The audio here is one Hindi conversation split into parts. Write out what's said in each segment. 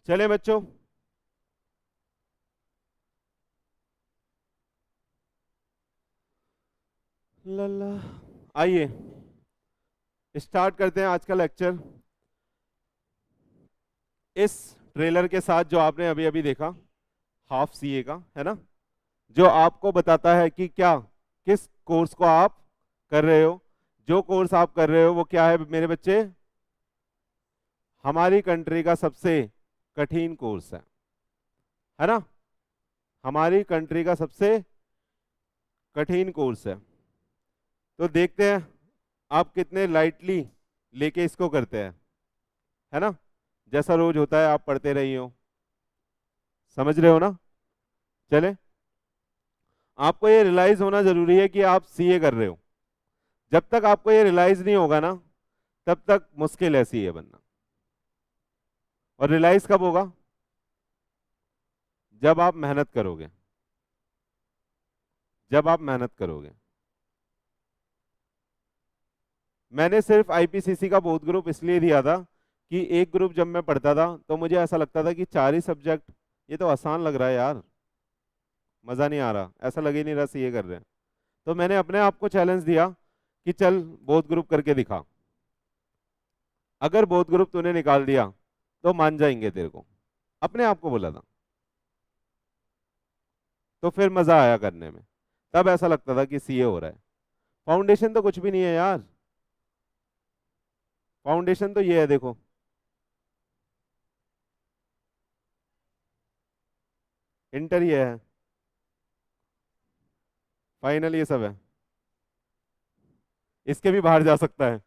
चले बच्चों, लल्ला, आइए स्टार्ट करते हैं आज का लेक्चर। इस ट्रेलर के साथ जो आपने अभी अभी देखा, हाफ सीए का है ना, जो आपको बताता है कि क्या, किस कोर्स को आप कर रहे हो। जो कोर्स आप कर रहे हो वो क्या है मेरे बच्चे? हमारी कंट्री का सबसे कठिन कोर्स है ना, हमारी कंट्री का सबसे कठिन कोर्स है। तो देखते हैं आप कितने लाइटली लेके इसको करते हैं, है ना। जैसा रोज होता है आप पढ़ते रही हो, समझ रहे हो ना। चले, आपको ये रियलाइज होना जरूरी है कि आप सीए कर रहे हो। जब तक आपको ये रियलाइज नहीं होगा ना, तब तक मुश्किल है सीए बनना। और रियलाइज कब होगा? जब आप मेहनत करोगे, जब आप मेहनत करोगे। मैंने सिर्फ आईपीसीसी का बोध ग्रुप इसलिए दिया था कि एक ग्रुप जब मैं पढ़ता था तो मुझे ऐसा लगता था कि चार ही सब्जेक्ट, ये तो आसान लग रहा है यार, मजा नहीं आ रहा, ऐसा लग ही नहीं रहा सीए कर रहे हैं। तो मैंने अपने आप को चैलेंज दिया कि चल बोध ग्रुप करके दिखा। अगर बोध ग्रुप तूने निकाल दिया तो मान जाएंगे तेरे को, अपने आप को बोला था। तो फिर मजा आया करने में, तब ऐसा लगता था कि सीए हो रहा है। फाउंडेशन तो कुछ भी नहीं है यार, फाउंडेशन तो ये है देखो, इंटर ये है, फाइनल ये सब है, इसके भी बाहर जा सकता है।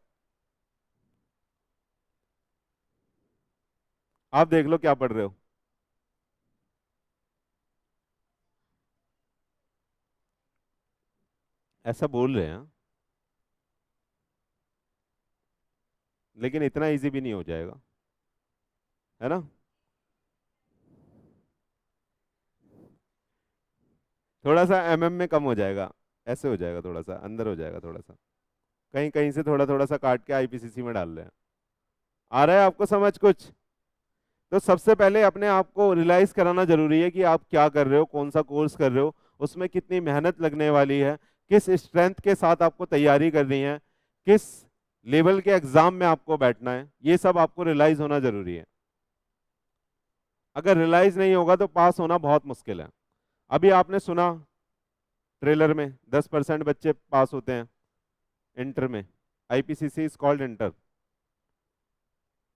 आप देख लो क्या पढ़ रहे हो। ऐसा बोल रहे हैं, लेकिन इतना इजी भी नहीं हो जाएगा, है ना। थोड़ा सा एमएम में कम हो जाएगा, ऐसे हो जाएगा, थोड़ा सा अंदर हो जाएगा, थोड़ा सा कहीं कहीं से थोड़ा थोड़ा सा काट के आईपीसीसी में डाल रहे हैं। आ रहा है आपको समझ कुछ? तो सबसे पहले अपने आप को रियलाइज कराना जरूरी है कि आप क्या कर रहे हो, कौन सा कोर्स कर रहे हो, उसमें कितनी मेहनत लगने वाली है, किस स्ट्रेंथ के साथ आपको तैयारी करनी है, किस लेवल के एग्जाम में आपको बैठना है, ये सब आपको रियलाइज होना जरूरी है। अगर रियलाइज नहीं होगा तो पास होना बहुत मुश्किल है। अभी आपने सुना ट्रेलर में 10% बच्चे पास होते हैं इंटर में, आईपीसीसी इज कॉल्ड इंटर,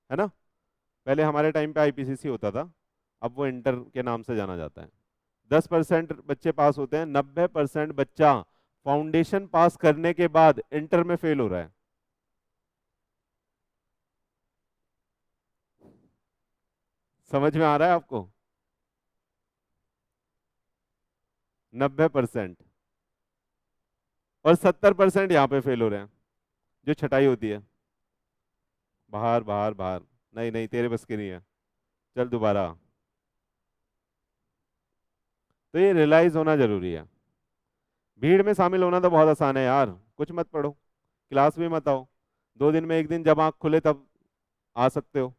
है ना। पहले हमारे टाइम पे आईपीसीसी होता था, अब वो इंटर के नाम से जाना जाता है। 10% बच्चे पास होते हैं, 90% बच्चा फाउंडेशन पास करने के बाद इंटर में फेल हो रहा है। समझ में आ रहा है आपको? 90%, और 70% यहाँ पे फेल हो रहे हैं, जो छटाई होती है। बाहर बाहर बाहर, नहीं नहीं तेरे बस की नहीं है, चल दोबारा। तो ये रियलाइज होना जरूरी है। भीड़ में शामिल होना तो बहुत आसान है यार, कुछ मत पढ़ो, क्लास भी मत आओ, 2 दिन में एक दिन जब आँख खुले तब आ सकते हो।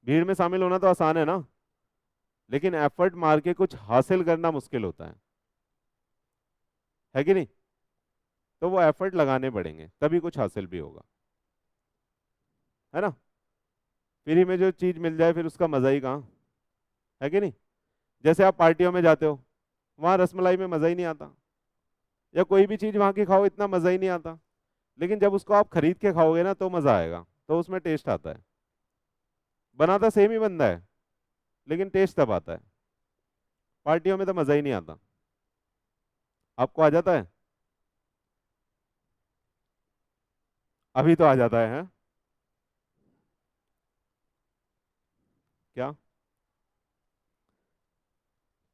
भीड़ में शामिल होना तो आसान है ना, लेकिन एफर्ट मार के कुछ हासिल करना मुश्किल होता है कि नहीं। तो वो एफर्ट लगाने पड़ेंगे तभी कुछ हासिल भी होगा, है ना। फ्री में जो चीज मिल जाए फिर उसका मजा ही कहाँ, है कि नहीं। जैसे आप पार्टियों में जाते हो, वहाँ रसमलाई में मजा ही नहीं आता, या कोई भी चीज वहाँ की खाओ इतना मजा ही नहीं आता, लेकिन जब उसको आप खरीद के खाओगे ना तो मजा आएगा, तो उसमें टेस्ट आता है। बनाता सेम ही बनता है, लेकिन टेस्ट तब आता है। पार्टियों में तो मजा ही नहीं आता। आपको आ जाता है? अभी तो आ जाता है, हैं? क्या?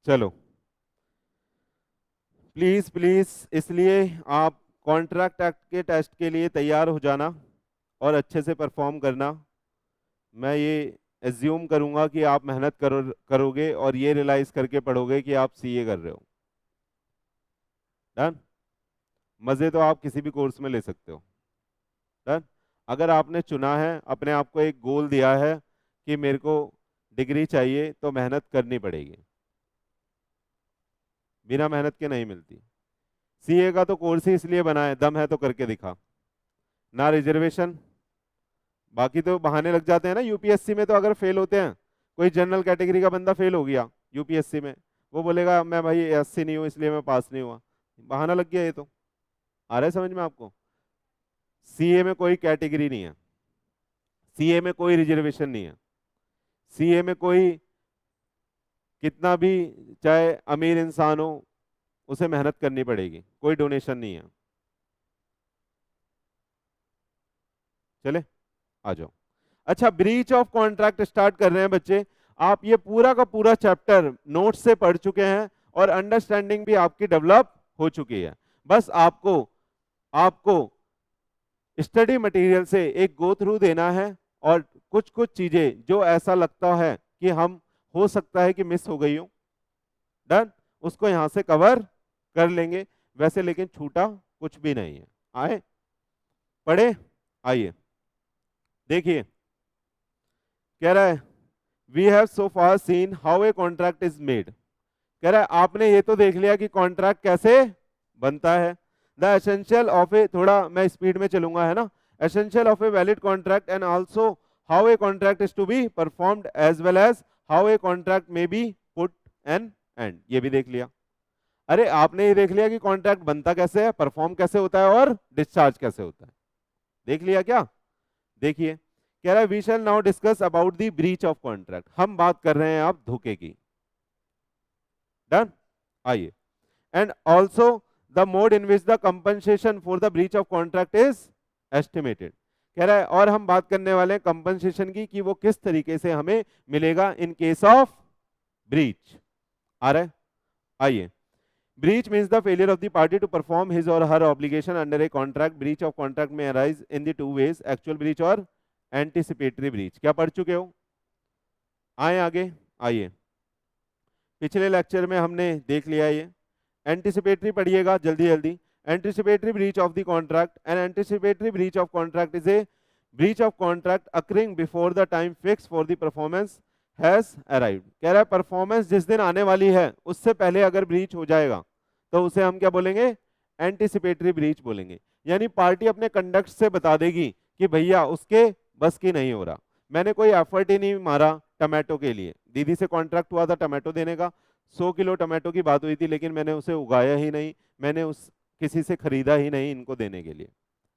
चलो प्लीज प्लीज, इसलिए आप कॉन्ट्रैक्ट एक्ट के टेस्ट के लिए तैयार हो जाना और अच्छे से परफॉर्म करना। मैं ये एज्यूम करूंगा कि आप मेहनत करोगे और ये रियलाइज करके पढ़ोगे कि आप सीए कर रहे हो। डन। मजे तो आप किसी भी कोर्स में ले सकते हो। डन। अगर आपने चुना है, अपने आप को एक गोल दिया है कि मेरे को डिग्री चाहिए तो मेहनत करनी पड़ेगी, बिना मेहनत के नहीं मिलती। सीए का तो कोर्स ही इसलिए बना है, दम है तो करके दिखा। ना रिजर्वेशन, बाकी तो बहाने लग जाते हैं ना। यूपीएससी में तो अगर फेल होते हैं, कोई जनरल कैटेगरी का बंदा फेल हो गया यूपीएससी में, वो बोलेगा मैं भाई एससी नहीं हूँ इसलिए मैं पास नहीं हुआ, बहाना लग गया ये तो। आ रहा है समझ में आपको? सीए में कोई कैटेगरी नहीं है, सीए में कोई रिजर्वेशन नहीं है, सीए में कोई कितना भी चाहे अमीर इंसान हो उसे मेहनत करनी पड़ेगी, कोई डोनेशन नहीं है। चले आ जाओ। अच्छा, ब्रीच ऑफ कॉन्ट्रैक्ट स्टार्ट कर रहे हैं बच्चे। आप ये पूरा का पूरा चैप्टर नोट से पढ़ चुके हैं और अंडरस्टैंडिंग भी आपकी डेवलप हो चुकी है। बस आपको आपको स्टडी मटेरियल से एक गो थ्रू देना है, और कुछ कुछ चीजें जो ऐसा लगता है कि हम हो सकता है कि मिस हो गई हो, डन, उसको यहां से कवर कर लेंगे। वैसे लेकिन छूटा कुछ भी नहीं है। आए पढ़े, आइए देखिए, कह रहा है we have so far seen how a contract is made. कह रहा है आपने ये तो देख लिया कि कॉन्ट्रैक्ट कैसे बनता है। द एसेंशियल ऑफ ए, थोड़ा मैं स्पीड में चलूंगा है ना, essential of a valid contract and also how a contract is to be performed as well as how a contract may be put an end. ये भी देख लिया। अरे आपने ये देख लिया कि कॉन्ट्रैक्ट बनता कैसे है, परफॉर्म कैसे होता है और डिस्चार्ज कैसे होता है, देख लिया क्या? देखिए, कह रहा है we shall now discuss about the breach of contract. हम बात कर रहे हैं आप धोखे की, डन, आइए। And also the mode in which the compensation for the breach of contract is estimated. कह रहा है और हम बात करने वाले हैं कंपनसेशन की, कि वो किस तरीके से हमें मिलेगा इन केस ऑफ ब्रीच। आ रहा है, आइए। Breach means the failure of the party to perform his or her obligation under a contract. Breach of contract may arise in the two ways, actual breach और anticipatory breach। क्या पढ़ चुके हो? आए आगे, आइए। पिछले लेक्चर में हमने देख लिया ये। एंटिसिपेटरी पढ़िएगा जल्दी जल्दी। Anticipatory breach of the contract, and anticipatory breach of contract is a breach of contract occurring before the time fix for the performance has arrived. कह रहा है परफॉर्मेंस जिस दिन आने वाली है उससे पहले अगर ब्रीच हो जाएगा तो उसे हम क्या बोलेंगे? एंटिसिपेटरी ब्रीच बोलेंगे। यानी पार्टी अपने कंडक्ट से बता देगी कि भैया उसके बस की नहीं हो रहा, मैंने कोई एफर्ट ही नहीं मारा टमाटो के लिए। दीदी से कॉन्ट्रैक्ट हुआ था टमाटो देने का, 100 किलो टमाटो की बात हुई थी, लेकिन मैंने उसे उगाया ही नहीं, मैंने उस किसी से खरीदा ही नहीं इनको देने के लिए,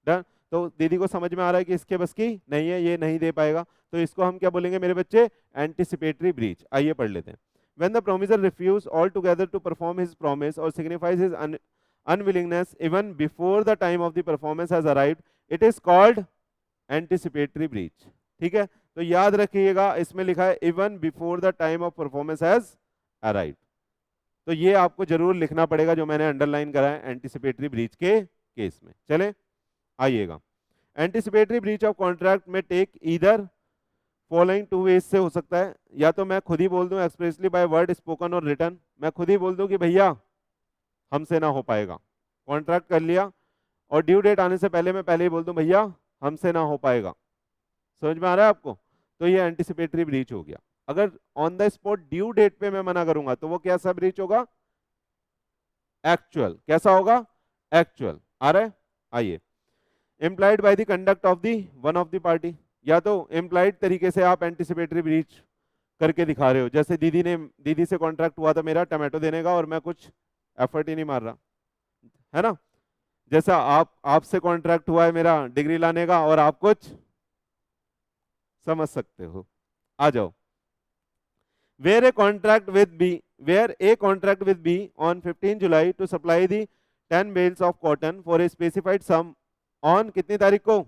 डन। तो दीदी को समझ में आ रहा है कि इसके बस की नहीं है, ये नहीं दे पाएगा, तो इसको हम क्या बोलेंगे मेरे बच्चे? Anticipatory breach. आइए पढ़ लेते हैं। When the promiser refuse altogether to perform his promise or signifies his unwillingness even before the time of the performance has arrived, it is called anticipatory breach। ठीक है, तो याद रखिएगा इसमें लिखा है even before the time of performance has arrived, तो ये आपको जरूर लिखना पड़ेगा जो मैंने अंडरलाइन करा है एंटिसिपेटरी ब्रीच के केस में। चले आइएगा। एंटिसिपेटरी ब्रीच ऑफ कॉन्ट्रैक्ट में take either following two ways से हो सकता है, या तो मैं खुद ही बोल दूं एक्सप्रेसली बाय वर्ड स्पोकन और रिटन, मैं खुद ही बोल दूं कि भैया हमसे ना हो पाएगा, कॉन्ट्रैक्ट कर लिया और ड्यू डेट आने से पहले मैं पहले ही बोल दूं भैया हमसे ना हो पाएगा। समझ में आ रहा है आपको? तो ये एंटिसिपेटरी ब्रीच हो गया। अगर on the spot due date पे मैं मना करूंगा तो वो कैसा ब्रीच होगा? एक्चुअल। कैसा होगा? एक्चुअल। आ रहा है, आइए। Implied by the conduct of the one of the party, या तो इम्प्लाइड तरीके से आप एंटिसिपेटरी ब्रीच करके दिखा रहे हो, जैसे दीदी से कॉन्ट्रैक्ट हुआ था मेरा टमाटो देने का और मैं कुछ एफर्ट ही नहीं मार रहा, है ना। जैसा आपसे कॉन्ट्रैक्ट हुआ है मेरा डिग्री लाने का और आप कुछ समझ सकते हो। आ जाओ। Where a contract with B on 15 July to supply the 10 bales of cotton for a specified sum on कितनी तारीख को?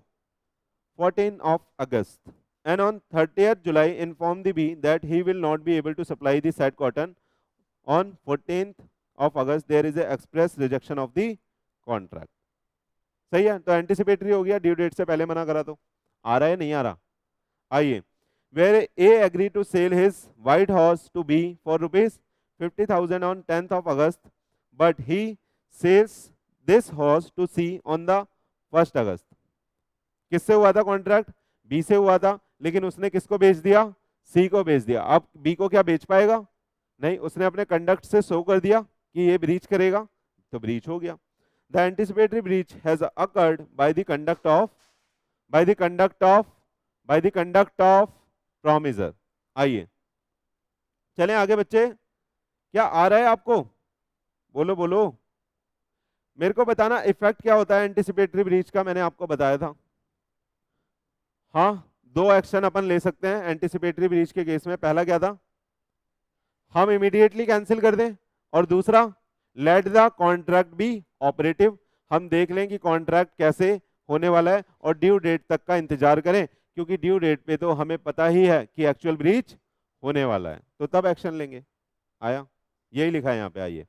14 of August, and on 30th July inform the bee that he will not be able to supply the said cotton on 14th of August there is a express rejection of the contract। सही है, तो एंटिसिपेटरी हो गया, ड्यू डेट से पहले मना करा तो। आ रहा है नहीं आ रहा? आइए। where A agreed to sell his white horse to B for rupees 50,000 on 10th of August, but he sells this horse to C on the 1st August। किससे हुआ था कॉन्ट्रैक्ट? बी से हुआ था, लेकिन उसने किसको बेच दिया? सी को बेच दिया, अब बी को क्या बेच पाएगा? नहीं, उसने अपने कंडक्ट से शो कर दिया कि ये ब्रीच करेगा, तो ब्रीच हो गया। The anticipatory breach has occurred by the conduct of promisor. आइए चलें आगे बच्चे, क्या आ रहा है आपको? बोलो बोलो, मेरे को बताना इफेक्ट क्या होता है एंटिसिपेटरी ब्रीच का, मैंने आपको बताया था। हाँ, दो एक्शन अपन ले सकते हैं एंटिसिपेटरी ब्रीच के केस में। पहला क्या था? हम इमीडिएटली कैंसिल कर दें, और दूसरा let the contract be operative, हम देख लें कि कॉन्ट्रैक्ट कैसे होने वाला है और ड्यू डेट तक का इंतजार करें, क्योंकि ड्यू डेट पे तो हमें पता ही है कि एक्चुअल ब्रीच होने वाला है, तो तब एक्शन लेंगे। आया, यही लिखा है यहाँ पे, आइए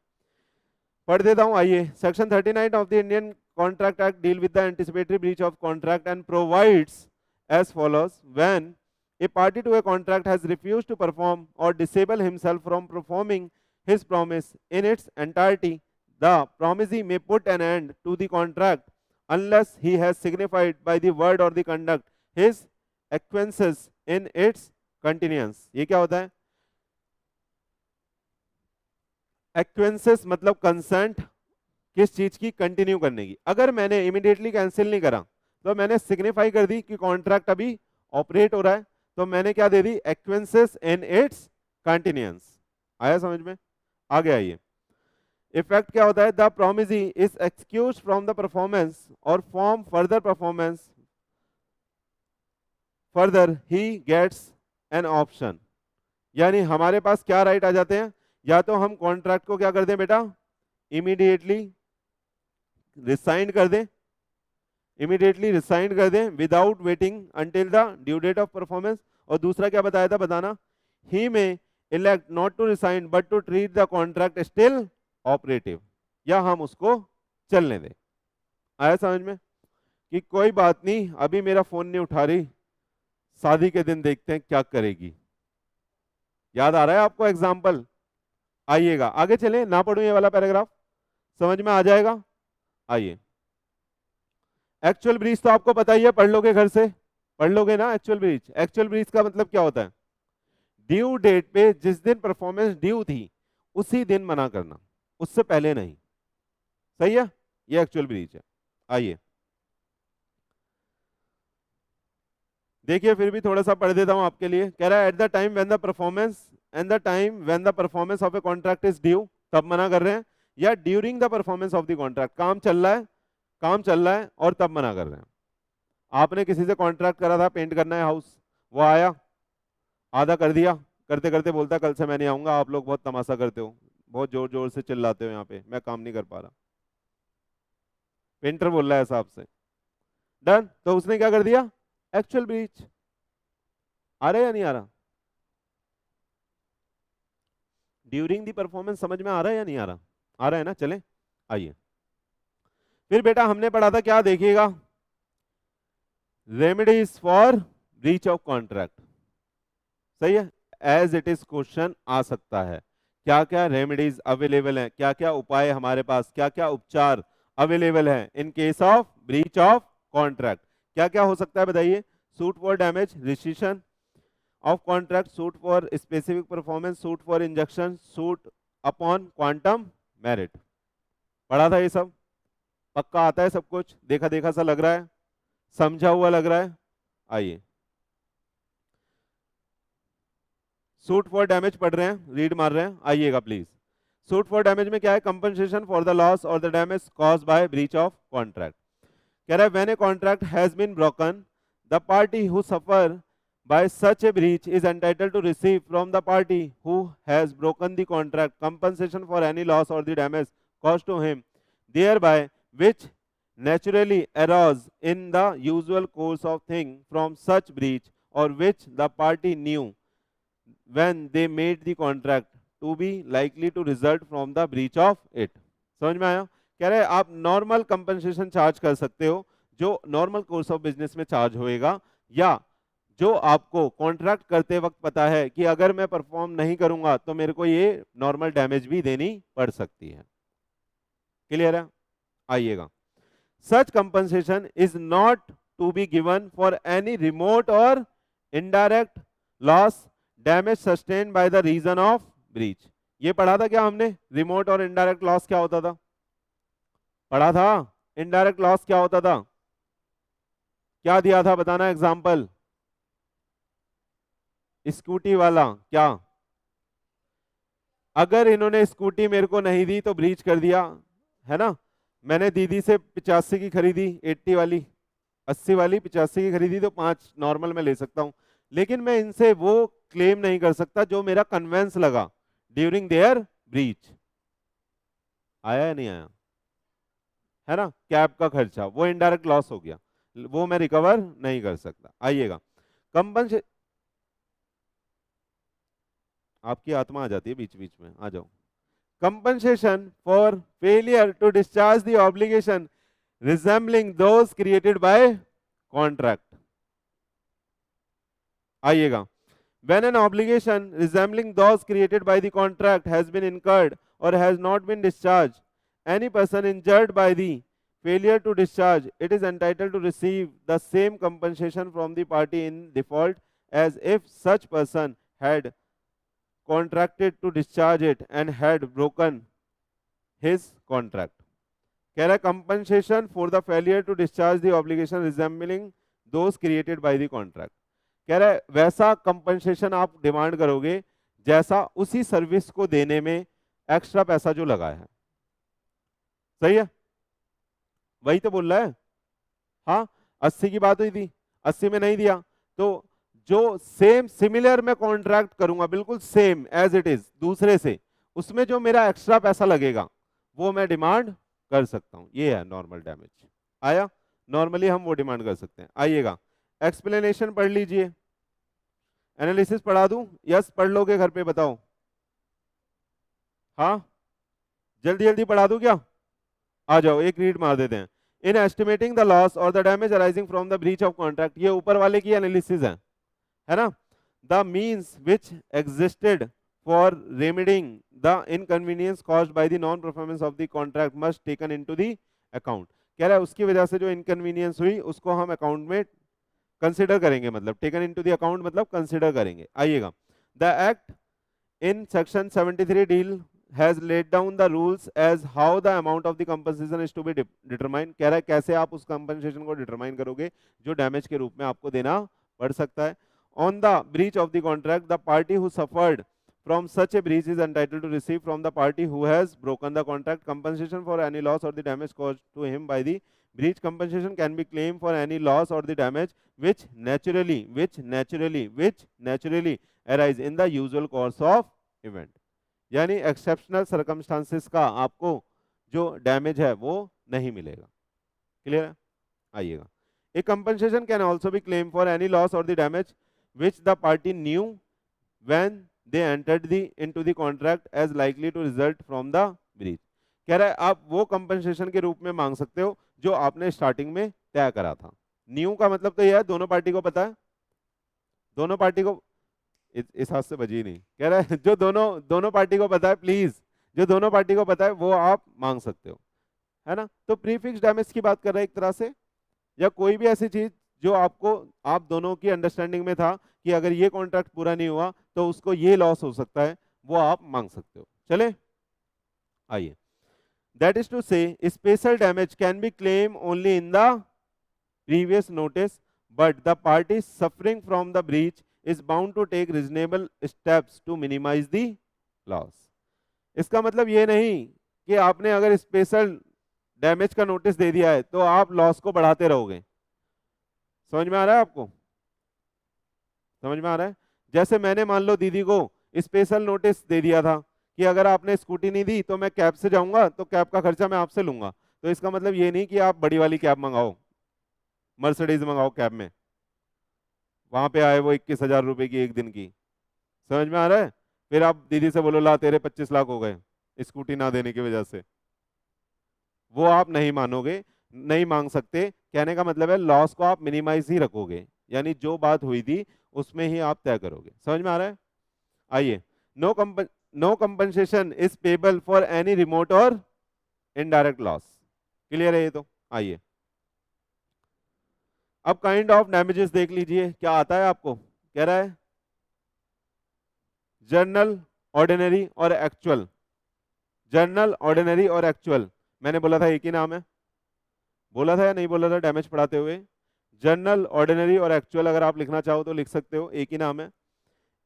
पढ़ देता हूँ। आइए, section 39 of the Indian contract act deal with the anticipatory breach of contract and provides as follows: when a party to a contract has refused to perform or disable himself from performing his promise in its entirety, the promisee may put an end to the contract unless he has signified by the word or the conduct his acquiescence in its continuance। ये क्या होता है? एक्वेंसेस मतलब कंसेंट, किस चीज की? कंटिन्यू करने की। अगर मैंने इमीडिएटली कैंसिल नहीं करा, तो मैंने सिग्निफाई कर दी कि कॉन्ट्रैक्ट अभी ऑपरेट हो रहा है, तो मैंने क्या दे दी? एक्वेंसेस इन इट्स कंटिन्यूअंस। आया समझ में? आगे आइए, इफेक्ट क्या होता है? The promisee is excused from the performance और from further performance, further he gets an option. यानी हमारे पास क्या राइट आ जाते हैं? या तो हम कॉन्ट्रैक्ट को क्या कर दें बेटा? इमीडिएटली रिसाइन कर दें, इमीडिएटली रिसाइन कर दें without waiting until the due date of performance. और दूसरा क्या बताया था, बताना? He may elect not to resign but to treat the contract still operative, या हम उसको चलने दें। आया समझ में? कि कोई बात नहीं, अभी मेरा फोन नहीं उठा रही, शादी के दिन देखते हैं क्या करेगी। याद आ रहा है आपको एग्जाम्पल? आइएगा आगे चलें, ना पढ़ूं ये वाला पैराग्राफ, समझ में आ जाएगा। आइए, एक्चुअल ब्रीच तो आपको पता ही है, पढ़ लोगे घर से, पढ़ लोगे ना एक्चुअल ब्रीच? एक्चुअल ब्रीच का मतलब क्या होता है? ड्यू डेट पे जिस दिन परफॉर्मेंस ड्यू थी उसी दिन मना करना, उससे पहले नहीं। सही है, ये एक्चुअल ब्रीच है। आइए देखिए, फिर भी थोड़ा सा पढ़ देता हूं आपके लिए। कह रहा है eight the time when the performance of A contract is due, तब मना कर रहे हैं, या during the performance of the contract, काम चल रहा है, काम चल रहा है और तब मना कर रहे हैं। आपने किसी से कॉन्ट्रैक्ट करा था, पेंट करना है हाउस, वो आया, आधा कर दिया, करते करते बोलता कल से मैं नहीं आऊंगा, आप लोग बहुत तमाशा करते हो, बहुत जोर जोर से चिल्लाते हो यहाँ पे, मैं काम नहीं कर पा रहा। पेंटर बोल रहा है साहब से, डन, तो उसने क्या कर दिया? Actual breach. आ रहा है या नहीं आ रहा? ड्यूरिंग दी परफॉर्मेंस समझ में आ रहा है या नहीं आ रहा? आ रहा है ना? चले आइए, फिर बेटा हमने पढ़ा था क्या, देखिएगा, remedies for breach of contract. सही है, एज इट इज क्वेश्चन आ सकता है, क्या क्या रेमेडीज अवेलेबल हैं, क्या क्या उपाय हमारे पास, क्या क्या उपचार अवेलेबल हैं in case of breach of contract. क्या क्या हो सकता है बताइए? Suit for damage, rescission of contract, suit for specific performance, suit for injunction, suit upon quantum merit. पढ़ा था ये सब? पक्का आता है सब कुछ? देखा देखा सा लग रहा है, समझा हुआ लग रहा है? आइए, सूट फॉर डैमेज पढ़ रहे हैं, रीड मार रहे हैं, आइएगा प्लीज। सूट फॉर डैमेज में क्या है? Compensation for the loss or the damage caused by breach of contract. कह रहा है when a contract has been broken, the party who suffer by such a breach is entitled to receive from the party who has broken the contract compensation for any loss or the damage caused to him thereby, which naturally arose in the usual course of thing from such breach, or which the party knew when they made the contract to be likely to result from the breach of it। समझ में आया? कह रहे हैं आप नॉर्मल कंपनसेशन चार्ज कर सकते हो, जो नॉर्मल कोर्स ऑफ बिजनेस में चार्ज होएगा, या जो आपको कॉन्ट्रैक्ट करते वक्त पता है कि अगर मैं परफॉर्म नहीं करूंगा तो मेरे को ये नॉर्मल डैमेज भी देनी पड़ सकती है। क्लियर है? आइएगा, such compensation is not to be given for any remote और indirect loss damage sustain by the reason of breach. ये पढ़ा था क्या हमने? रिमोट और इनडायरेक्ट लॉस क्या होता था? पढ़ा था। इनडायरेक्ट लॉस क्या होता था? क्या दिया था बताना एग्जाम्पल। स्कूटी वाला क्या? अगर इन्होंने स्कूटी मेरे को नहीं दी तो ब्रीच कर दिया, है ना। मैंने दीदी से 85 की खरीदी, 80 वाली, 80 वाली 85 की खरीदी, तो 5 नॉर्मल में ले सकता हूं। लेकिन मैं इनसे वो क्लेम नहीं कर सकता जो मेरा कन्वेंस लगा ड्यूरिंग देयर ब्रीच। आया या नहीं आया? है ना, कैब का खर्चा वो इनडायरेक्ट लॉस हो गया, वो मैं रिकवर नहीं कर सकता। आइएगा, कंपनसे आपकी आत्मा आ जाती है बीच बीच में, आ जाओ। compensation for failure to discharge the obligation resembling those created by contract। आइएगा, when an obligation resembling those created by the contract has been incurred or has not been discharged, any person injured by the failure to discharge it is entitled to receive the same compensation from the party in default as if such person had contracted to discharge it and had broken his contract। कह रहा है compensation for the failure to discharge the obligation resembling those created by the contract. कह रहा है वैसा कंपनसेशन आप डिमांड करोगे जैसा उसी सर्विस को देने में एक्स्ट्रा पैसा जो लगा है। सही है, वही तो बोल रहा है। हाँ, 80 की बात हुई थी, 80 में नहीं दिया, तो जो सेम सिमिलर मैं कॉन्ट्रैक्ट करूंगा बिल्कुल सेम एज इट इज दूसरे से, उसमें जो मेरा एक्स्ट्रा पैसा लगेगा वो मैं डिमांड कर सकता हूं। ये है नॉर्मल डैमेज। आया, नॉर्मली हम वो डिमांड कर सकते हैं। आइएगा, एक्सप्लेनेशन पढ़ लीजिए। एनालिसिस पढ़ा दूं? यस पढ़ लोगे घर पे? बताओ। हाँ, जल्दी जल्दी पढ़ा दूं क्या? आ जाओ, एक रीड मार देते हैं। इन estimating the loss or the damage arising from the breach of contract, ये ऊपर वाले की एनालिसिस है ना। The means which existed for remedying the inconvenience caused by the non performance of the contract must taken into the account। कह रहा है उसकी वजह से जो इनकन्वीनियंस हुई उसको हम अकाउंट में कंसिडर करेंगे, मतलब टेकन इनटू द अकाउंट मतलब कंसिडर करेंगे। आइएगा, the act in section 73 deal has laid down the rules as how the amount of the compensation is to be determine. कह रहा है कैसे आप उस कंपनसेशन को डिटरमाइन करोगे जो डैमेज के रूप में आपको देना पड़ सकता है। On the breach of the contract the party who suffered from such a breach is entitled to receive from the party who has broken the contract compensation for any loss or the damage caused to him by the breach। Compensation can be claimed for any loss or the damage which naturally arise in the usual course of event। यानी एक्सेप्शनल सर्कमस्टांसेस का आपको जो डैमेज है वो नहीं मिलेगा। क्लियर है? आइएगा, a compensation can also be claim for any loss or the damage which the party knew when they entered into the contract as likely to result from the breach। कह रहा है आप वो कंपनसेशन के रूप में मांग सकते हो जो आपने स्टार्टिंग में तय करा था। न्यू का मतलब तो यह है दोनों पार्टी को पता है, दोनों पार्टी को इस हाथ से बजी नहीं। कह रहा है जो दोनों पार्टी को पता है, प्लीज जो दोनों पार्टी को पता है वो आप मांग सकते हो, है ना। तो प्रीफिक्स डैमेज की बात कर रहा है एक तरह से, या कोई भी ऐसी चीज जो आपको आप दोनों की अंडरस्टैंडिंग में था कि अगर ये कॉन्ट्रैक्ट पूरा नहीं हुआ तो उसको ये लॉस हो सकता है, वो आप मांग सकते हो। चले, आइए, that is to say special damage can be claim only in the previous notice but the party suffering from the breach is bound to take reasonable steps to minimise the loss. इसका मतलब ये नहीं कि आपने अगर स्पेशल डैमेज का नोटिस दे दिया है तो आप लॉस को बढ़ाते रहोगे। समझ में आ रहा है आपको? समझ में आ रहा है? जैसे मैंने मान लो दीदी को स्पेशल नोटिस दे दिया था कि अगर आपने स्कूटी नहीं दी तो मैं कैब से जाऊंगा, तो कैब का खर्चा मैं आपसे लूंगा। तो इसका मतलब ये नहीं कि आप बड़ी वाली कैब मंगाओ, मर्सिडीज मंगाओ कैब में, वहां पे आए वो 21,000 रुपए की एक दिन की। समझ में आ रहा है? फिर आप दीदी से बोलो ला तेरे 25 लाख हो गए स्कूटी ना देने की वजह से, वो आप नहीं मानोगे, नहीं मांग सकते। कहने का मतलब है लॉस को आप मिनिमाइज ही रखोगे, यानी जो बात हुई थी उसमें ही आप तय करोगे। समझ में आ रहा है? आइए, no compensation is payable for any remote और इनडायरेक्ट लॉस। क्लियर है ये तो? आइए, अब काइंड ऑफ डैमेजेस देख लीजिए क्या आता है आपको। कह रहा है जर्नल, ऑर्डिनरी और एक्चुअल। जर्नल, ऑर्डिनरी और एक्चुअल, मैंने बोला था एक ही नाम है, बोला था या नहीं बोला था डैमेज पढ़ाते हुए? जर्नल, ऑर्डिनरी और एक्चुअल अगर आप लिखना चाहो तो लिख सकते हो, एक ही नाम है।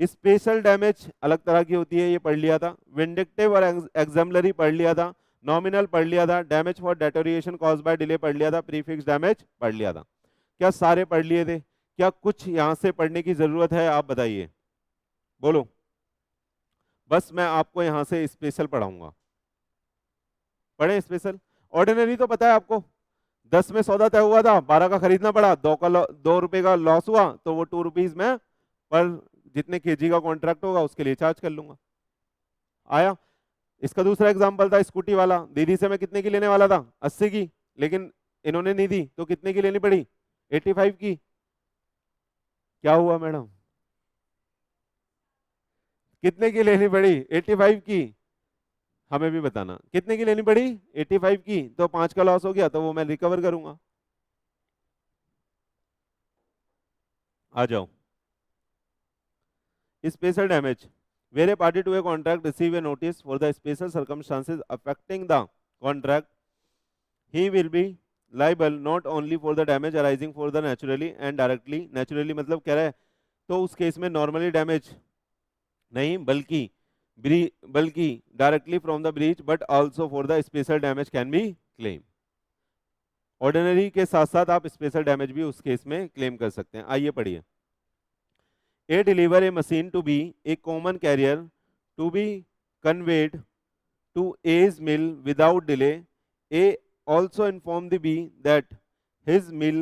स्पेशल डैमेज अलग तरह की होती है, ये पढ़ लिया था। विंडिक्टिव और एग्जाम्पलरी पढ़ लिया था। नॉमिनल पढ़ लिया था। Damage for deterioration cause by delay पढ़ लिया था। प्रीफिक्स डैमेज पढ़ लिया था। क्या सारे पढ़ लिए थे? क्या कुछ यहां से पढ़ने की जरूरत है? आप बताइए, बोलो। बस मैं आपको यहां से स्पेशल पढ़ाऊंगा। पढ़े स्पेशल? ऑर्डिनरी तो पता है आपको, 10 में सौदा तय हुआ था, 12 का खरीदना पड़ा, 2 रुपए का लॉस हुआ तो वो 2 रुपीज में पर जितने केजी का कॉन्ट्रैक्ट होगा उसके लिए चार्ज कर लूंगा। आया? इसका दूसरा एग्जांपल था स्कूटी वाला। दीदी से मैं कितने की लेने वाला था? 80 की, लेकिन इन्होंने नहीं दी तो कितने की लेनी पड़ी? 85 की। क्या हुआ मैडम? कितने की लेनी पड़ी? 85 की। हमें भी बताना कितने की लेनी पड़ी? 85 की। तो 5 का लॉस हो गया तो वो मैं रिकवर करूंगा। आ जाओ। Special damage, where a party to a contract receive a notice for the special circumstances affecting the contract, he will be liable not only for the damage arising for the naturally and directly, naturally मतलब कह रहा है तो उस केस में नॉर्मली डैमेज नहीं बल्कि directly from the breach but also for the special damage can be claim. Ordinary के साथ साथ आप स्पेशल डैमेज भी उस केस में क्लेम कर सकते हैं। आइए पढ़िए। A deliver a machine to be a common carrier to be conveyed to A's mill without delay. A also inform the B that his mill,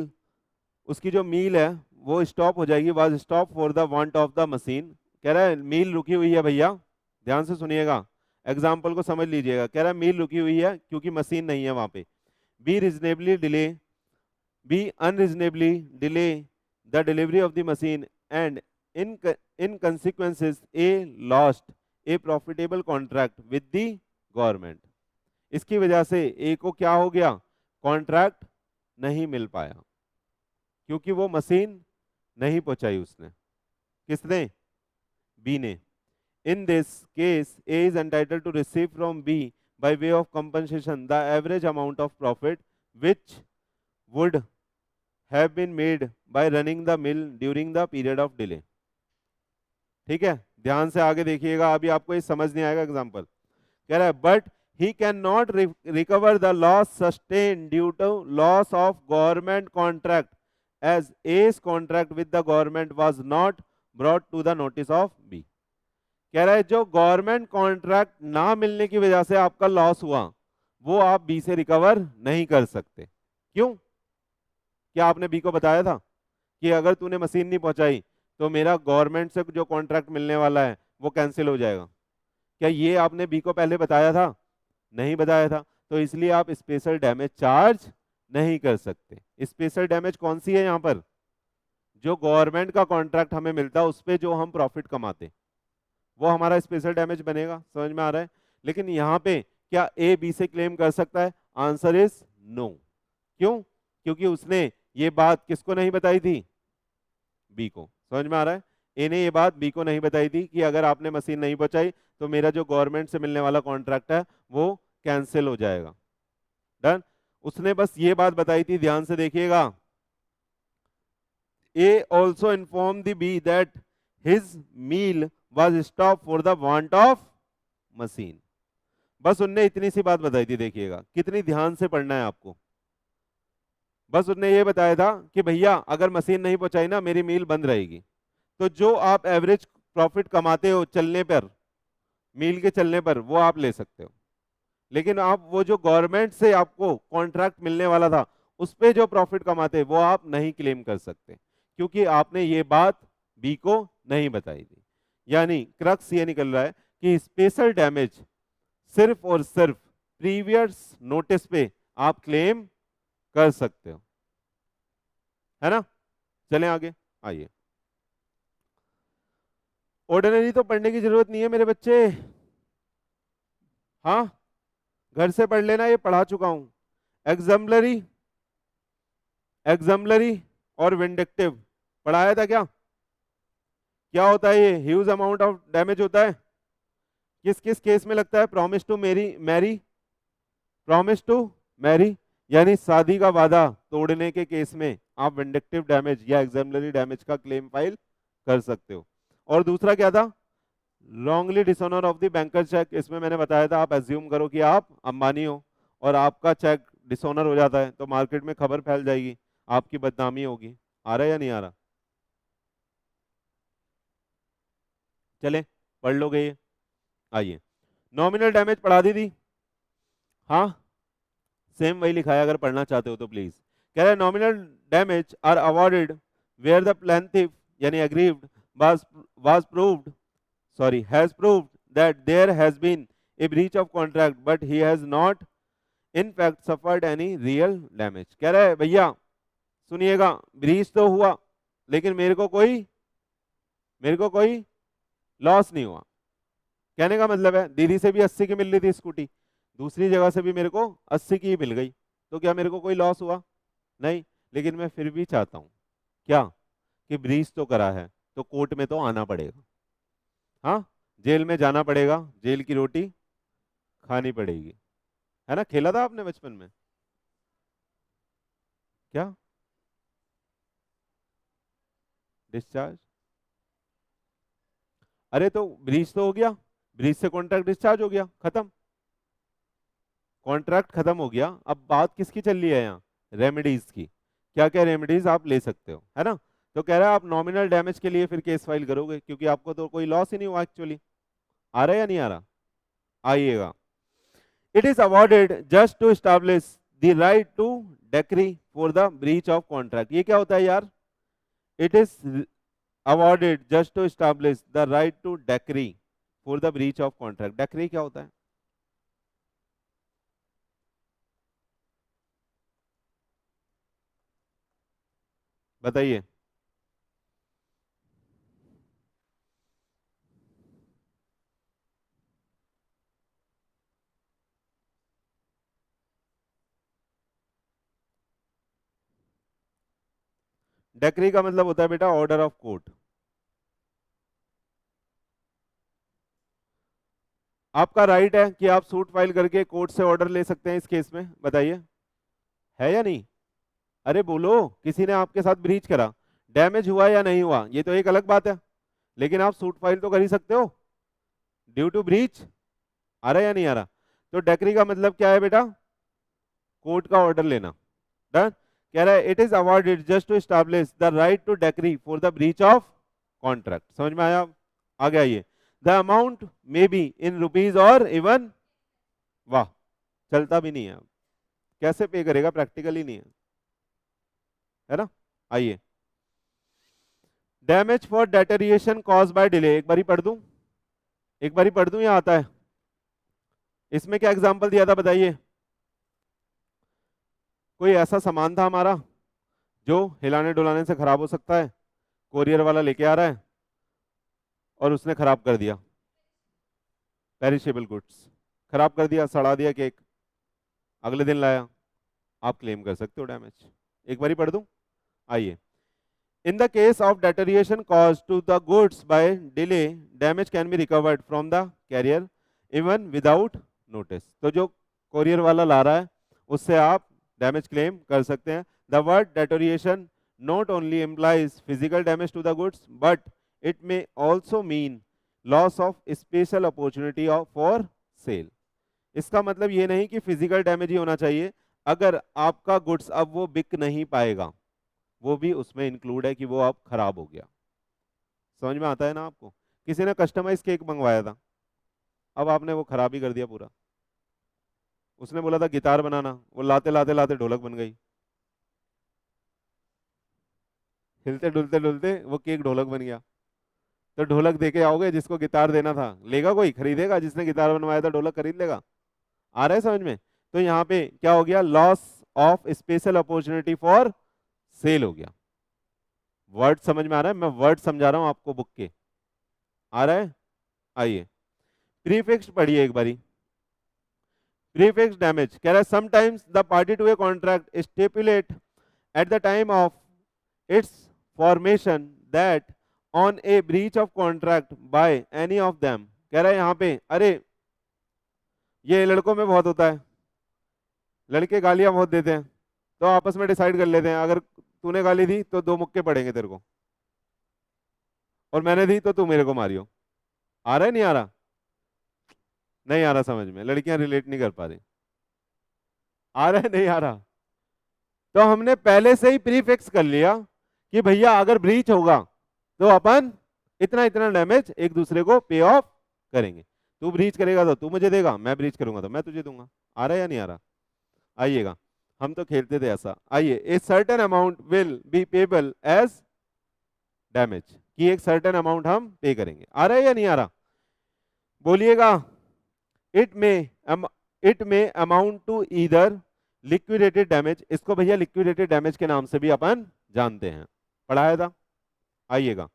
उसकी जो मील है वो स्टॉप हो जाएगी, was stop for the want of the machine। कह रहा है मील रुकी हुई है भैया, ध्यान से सुनिएगा, एग्जाम्पल को समझ लीजिएगा। कह रहा है मील रुकी हुई है क्योंकि मशीन नहीं है वहां पे। B unreasonably delay the delivery of the machine and in consequences A lost a profitable contract with the government। इसकी वजह से ए को क्या हो गया? कॉन्ट्रैक्ट नहीं मिल पाया क्योंकि वो मशीन नहीं पहुंचाई उसने। किसने? बी ने। In this case A is entitled to receive from B by way of compensation the average amount of profit which would have been made by running the mill during the period of delay। ठीक है, ध्यान से आगे देखिएगा, अभी आपको ये समझ नहीं आएगा एग्जांपल। कह रहा है but he can not recover the loss sustain due to loss of government contract as his contract with the government was not brought to the notice of B. कह रहा है जो गवर्नमेंट कॉन्ट्रैक्ट ना मिलने की वजह से आपका लॉस हुआ वो आप बी से रिकवर नहीं कर सकते। क्यों? क्या आपने बी को बताया था कि अगर तूने मशीन नहीं पहुंचाई तो मेरा गवर्नमेंट से जो कॉन्ट्रैक्ट मिलने वाला है वो कैंसिल हो जाएगा? क्या ये आपने बी को पहले बताया था? नहीं बताया था, तो इसलिए आप स्पेशल डैमेज चार्ज नहीं कर सकते। स्पेशल डैमेज कौन सी है यहां पर? जो गवर्नमेंट का कॉन्ट्रैक्ट हमें मिलता है उस पे जो हम प्रॉफिट कमाते वो हमारा स्पेशल डैमेज बनेगा। समझ में आ रहा है? लेकिन यहाँ पे क्या ए बी से क्लेम कर सकता है? Answer is no. क्यों? क्योंकि उसने ये बात किसको नहीं बताई थी? बी को। समझ में आ रहा है? ए ने ये बात बी को नहीं बताई थी कि अगर आपने मशीन नहीं पहुंचाई तो मेरा जो गवर्नमेंट से मिलने वाला कॉन्ट्रैक्ट है वो कैंसिल हो जाएगा। डन। उसने बस ये बात बताई थी, ध्यान से देखिएगा। A also inform the B that his mill was stop for the want of machine. बस उनने इतनी सी बात बताई थी, देखिएगा कितनी ध्यान से पढ़ना है आपको। बस उसने ये बताया था कि भैया अगर मशीन नहीं पहुंचाई ना मेरी मील बंद रहेगी। तो जो आप एवरेज प्रॉफिट कमाते हो चलने पर, मील के चलने पर, वो आप ले सकते हो, लेकिन आप वो जो गवर्नमेंट से आपको कॉन्ट्रैक्ट मिलने वाला था उस पे जो प्रॉफिट कमाते वो आप नहीं क्लेम कर सकते क्योंकि आपने ये बात बी को नहीं बताई थी। यानी क्रक्स ये निकल रहा है कि स्पेशल डैमेज सिर्फ और सिर्फ प्रीवियस नोटिस पे आप क्लेम कर सकते हो, है ना? चलें आगे, आइए। ऑर्डिनरी तो पढ़ने की जरूरत नहीं है मेरे बच्चे, हाँ घर से पढ़ लेना, ये पढ़ा चुका हूं। एग्जाम्पलरी, एग्जाम्पलरी और विंडिक्टिव पढ़ाया था क्या? क्या होता है ये? ह्यूज अमाउंट ऑफ डैमेज होता है। किस किस केस में लगता है? Promise to marry, promise to marry यानी शादी का वादा तोड़ने के केस में आप विंडिक्टिव डैमेज या एग्जाम्पलरी डैमेज का क्लेम फाइल कर सकते हो। और दूसरा क्या था? Wrongly dishonour of the banker cheque. इसमें मैंने बताया था, आप एज्यूम करो कि आप अंबानी हो और आपका चेक डिसऑनर हो जाता है तो मार्केट में खबर फैल जाएगी, आपकी बदनामी होगी। आ रहा है या नहीं आ रहा? चले पढ़ लोगे ये? आइए, नॉमिनल डैमेज पढ़ा दी थी। हाँ, सेम वही लिखा है, अगर पढ़ना चाहते हो तो प्लीज। कह रहा है nominal damage are awarded where the plaintiff यानी aggrieved was proved has proved that there has been a breach of contract but he has not in fact suffered any real damage। कह रहा है भैया सुनिएगा, ब्रीच तो हुआ लेकिन मेरे को कोई लॉस नहीं हुआ। कहने का मतलब है दीदी से भी 80 की मिल रही थी स्कूटी, दूसरी जगह से भी मेरे को 80 की ही मिल गई, तो क्या मेरे को कोई लॉस हुआ? नहीं। लेकिन मैं फिर भी चाहता हूं क्या, कि ब्रीच तो करा है तो कोर्ट में तो आना पड़ेगा। हाँ, जेल में जाना पड़ेगा, जेल की रोटी खानी पड़ेगी, है ना? खेला था आपने बचपन में? क्या? डिस्चार्ज? अरे तो ब्रीच तो हो गया, ब्रीच से कॉन्ट्रैक्ट डिस्चार्ज हो गया, खत्म। कॉन्ट्रैक्ट खत्म हो गया, अब बात किसकी चल रही है यहाँ? रेमेडीज की। क्या क्या रेमेडीज आप ले सकते हो, है ना? तो कह रहा है आप नॉमिनल डैमेज के लिए फिर केस फाइल करोगे क्योंकि आपको तो कोई लॉस ही नहीं हुआ एक्चुअली। आ रहा है या नहीं आ रहा? आइएगा। It is awarded just to establish the right to decree for the breach of contract। ये क्या होता है यार? It is awarded just to establish the right to decree for the breach of contract। decree क्या होता है? बताइए। decree का मतलब होता है बेटा ऑर्डर ऑफ कोर्ट। आपका राइट है कि आप सूट फाइल करके कोर्ट से ऑर्डर ले सकते हैं इस केस में, बताइए है या नहीं? अरे बोलो, किसी ने आपके साथ ब्रीच करा, डैमेज हुआ या नहीं हुआ ये तो एक अलग बात है, लेकिन आप सूट फाइल तो कर ही सकते हो ड्यू टू ब्रीच। आ रहा है या नहीं आ रहा? तो डेक्री का मतलब क्या है बेटा? कोर्ट का ऑर्डर लेना। डन। कह रहा है it is awarded just to establish the right to decree for the breach of contract. समझ में आया? आ गया ये। The amount may be in rupees और इवन, वाह, चलता भी नहीं है, कैसे पे करेगा? प्रैक्टिकल ही नहीं है ना? आइए, damage for deterioration cause by delay, एक बारी पढ़ दूं, एक बारी पढ़ दूं, या आता है? इसमें क्या एग्जांपल दिया था बताइए? कोई ऐसा सामान था हमारा जो हिलाने डुलाने से खराब हो सकता है, कोरियर वाला लेके आ रहा है और उसने खराब कर दिया, पेरिशेबल गुड्स, खराब कर दिया, सड़ा दिया केक, अगले दिन लाया, आप क्लेम कर सकते हो डैमेज। एक बारी पढ़ दूं, आइए। In the case of deterioration cause to the goods by delay, damage can be recovered from the carrier even without notice. तो जो कोरियर वाला ला रहा है उससे आप डैमेज क्लेम कर सकते हैं। The word deterioration not only implies physical damage to the goods but it may also mean loss of special opportunity of for sale। इसका मतलब ये नहीं कि फिजिकल डैमेज ही होना चाहिए, अगर आपका गुड्स अब वो बिक नहीं पाएगा वो भी उसमें इंक्लूड है कि वो अब खराब हो गया। समझ में आता है ना आपको? किसी ने कस्टमाइज केक मंगवाया था, अब आपने वो खराब ही कर दिया पूरा। उसने बोला था गिटार बनाना, वो लाते लाते लाते ढोलक बन गई, हिलते डुलते डुलते वो केक ढोलक बन गया। तो ढोलक दे के आओगे, जिसको गिटार देना था लेगा कोई? खरीदेगा? जिसने गिटार बनवाया था ढोलक खरीद लेगा? आ रहा है समझ में? तो यहाँ पे क्या हो गया? Loss of special opportunity for sale हो गया। वर्ड समझ में आ रहा है? मैं वर्ड समझा रहा हूं आपको बुक के। आ रहा है? आइए, प्रीफिक्स पढ़िए एक बारी। प्रीफिक्स डैमेज कह रहा है sometimes the party to a contract stipulate at the time of its formation that on a breach of contract by any of them, कह रहा है यहाँ पे, अरे ये लड़कों में बहुत होता है, लड़के गालियां बहुत देते हैं, तो आपस में डिसाइड कर लेते हैं, अगर तूने गाली दी तो 2 मुक्के पड़ेंगे तेरे को, और मैंने दी तो तू मेरे को मारियो। आ रहा है नहीं आ रहा? नहीं आ रहा समझ में, लड़कियां रिलेट नहीं कर पा रही। आ रहा है नहीं आ रहा? तो हमने पहले से ही प्रीफिक्स कर लिया कि भैया अगर ब्रीच होगा तो अपन इतना इतना डैमेज एक दूसरे को पे ऑफ करेंगे। तू ब्रीच करेगा तो तू मुझे देगा, मैं ब्रीच करूंगा तो मैं तुझे दूंगा। आ रहा है या नहीं आ रहा? आइएगा, हम तो खेलते थे ऐसा। आइए, a certain amount will be payable as damage, कि एक सर्टेन अमाउंट हम पे करेंगे। आ रहा है या नहीं आ रहा? बोलिएगा। It may it may amount to either liquidated damage, इसको भैया लिक्विडेटेड डैमेज के नाम से भी अपन जानते हैं, पढ़ाया था। आइएगा,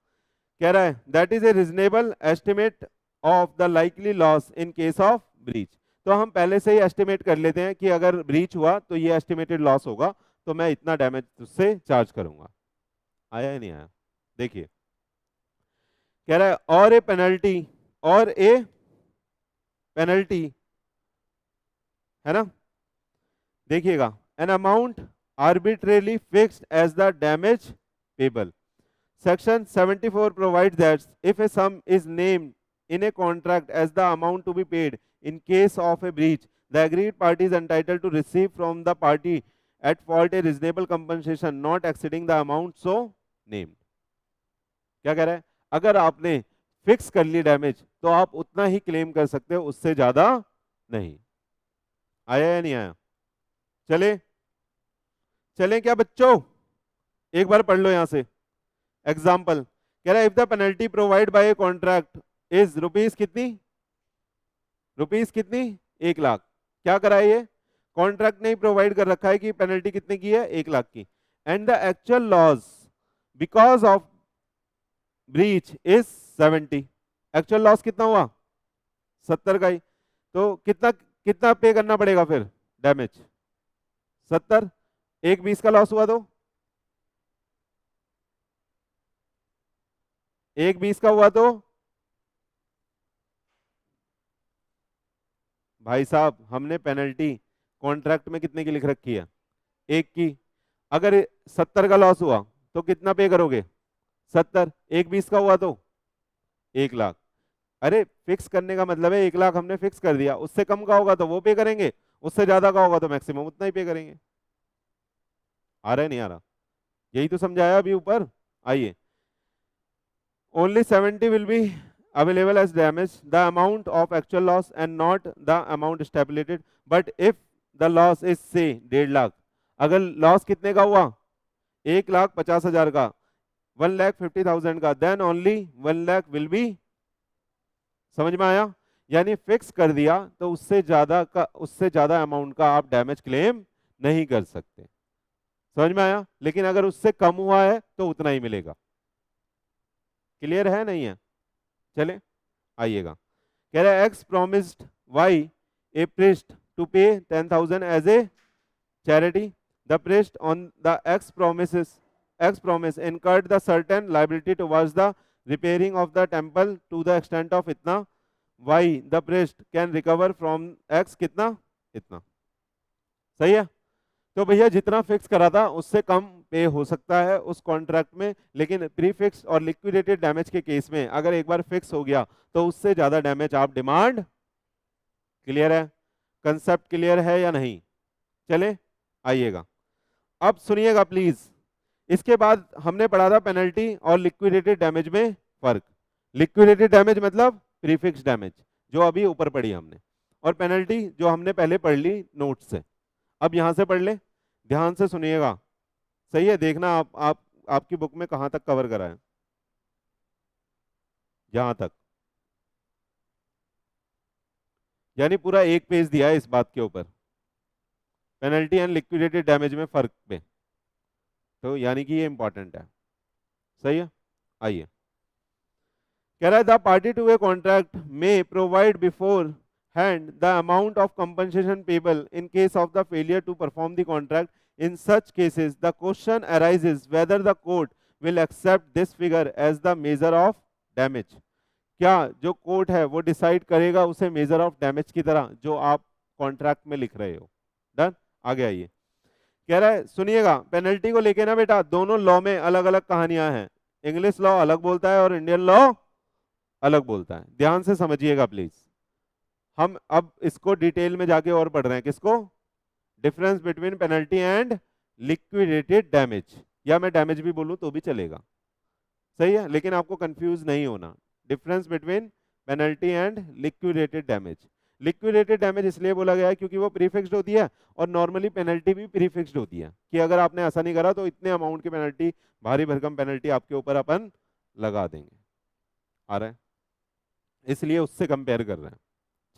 कह रहा है that is a reasonable estimate of the likely loss in case of breach. तो हम पहले से ही एस्टिमेट कर लेते हैं कि अगर ब्रीच हुआ तो ये एस्टिमेटेड लॉस होगा, तो मैं इतना डैमेज उससे चार्ज करूंगा। आया या नहीं आया? देखिए, कह रहा है और ए पेनल्टी, और ए पेनल्टी, है ना? देखिएगा, an amount arbitrarily fixed as the damage payable. Section 74 provides that if a sum is named in a contract as the amount to be paid in case of a breach, the aggrieved party is entitled to receive from the party at fault a reasonable compensation not exceeding the amount so named. क्या कह रहा है? अगर आपने फिक्स कर ली डैमेज तो आप उतना ही क्लेम कर सकते हो, उससे ज्यादा नहीं। आया या नहीं आया? चले चले क्या बच्चों? एक बार पढ़ लो यहां से एग्जाम्पल। कह रहा है if the penalty provide by A contract is rupees कितनी, रुपीज कितनी, 1,00,000। क्या करा है ये? कॉन्ट्रैक्ट ने प्रोवाइड कर रखा है कि पेनल्टी कितने की है, 1,00,000 की। And the actual loss because of breach is 70। Actual loss कितना हुआ? 70 का ही। तो कितना कितना पे करना पड़ेगा फिर डैमेज? 70। 1,20 का लॉस हुआ तो 1,20 का हुआ तो भाई साहब हमने पेनल्टी कॉन्ट्रैक्ट में कितने की लिख रखी है? 1 की। अगर 70 का लॉस हुआ तो कितना पे करोगे? 70। 1,20 का हुआ तो 1,00,000। अरे फिक्स करने का मतलब है 1,00,000 हमने फिक्स कर दिया, उससे कम का होगा तो वो पे करेंगे, उससे ज्यादा का होगा तो मैक्सिमम उतना ही पे करेंगे। आ रहा है नहीं आ रहा? यही तो समझाया अभी ऊपर। आइए, only 70 will be available as damage, the amount of actual loss and not the amount stipulated, but if the loss is say 1,50,000, अगर लॉस कितने का हुआ? 1,50,000 का, 1,50,000 का, देन ओनली 1,00,000 विल बी। समझ में आया? यानी फिक्स कर दिया तो उससे ज्यादा अमाउंट का आप डैमेज क्लेम नहीं कर सकते। समझ में आया? लेकिन अगर उससे कम हुआ है तो उतना ही मिलेगा। क्लियर है नहीं है? चले आइएगा, कह रहा है X promised Y a priest to pay 10,000 as a charity. The priest on the X promise incurred the certain liability towards the repairing of the temple to the extent of इतना, why the priest can recover from x कितना, इतना। सही है? तो भैया जितना फिक्स करा था उससे कम पे हो सकता है उस कॉन्ट्रैक्ट में, लेकिन प्रीफिक्स और लिक्विडेटेड डैमेज के केस में अगर एक बार फिक्स हो गया तो उससे ज्यादा डैमेज आप डिमांड। क्लियर है? कंसेप्ट क्लियर है या नहीं? चले आइएगा, अब सुनिएगा प्लीज। इसके बाद हमने पढ़ा था पेनल्टी और लिक्विडेटेड डैमेज में फर्क। लिक्विडेटेड डैमेज मतलब प्रीफिक्स डैमेज जो अभी ऊपर पढ़ी हमने, और पेनल्टी जो हमने पहले पढ़ ली नोट से। अब यहां से पढ़ ले, ध्यान से सुनिएगा। सही है? देखना आप आपकी बुक में कहां तक कवर करा है। यहां तक, यानी पूरा एक पेज दिया है इस बात के ऊपर, पेनल्टी एंड लिक्विडेटेड डैमेज में फर्क पे। तो यानी कि ये इंपॉर्टेंट है। सही है? आइए, कह रहा है the party to a contract may provide beforehand the amount of compensation payable in case of the failure to perform the contract. In such cases, the question arises whether the court will accept this figure as the measure of damage. क्या जो कोर्ट है वो डिसाइड करेगा उसे मेजर ऑफ डैमेज की तरह जो आप कॉन्ट्रैक्ट में लिख रहे हो? डन। आगे आइए, कह रहा है सुनिएगा, पेनल्टी को लेके ना बेटा दोनों लॉ में अलग अलग कहानियां हैं। इंग्लिश लॉ अलग बोलता है और इंडियन लॉ अलग बोलता है, ध्यान से समझिएगा प्लीज। हम अब इसको डिटेल में जाके और पढ़ रहे हैं, किसको? Difference between penalty and liquidated damage, या मैं डैमेज भी बोलूं तो भी चलेगा, सही है, लेकिन आपको कंफ्यूज नहीं होना। Difference between penalty and liquidated damage. Liquidated damage इसलिए बोला गया है क्योंकि वो प्रीफिक्स्ड होती है, और नॉर्मली पेनल्टी भी प्रीफिक्स्ड होती है कि अगर आपने ऐसा नहीं करा तो इतने अमाउंट की पेनल्टी, भारी भरकम पेनल्टी आपके ऊपर अपन लगा देंगे। आ रहा है, इसलिए उससे कंपेयर कर रहे हैं।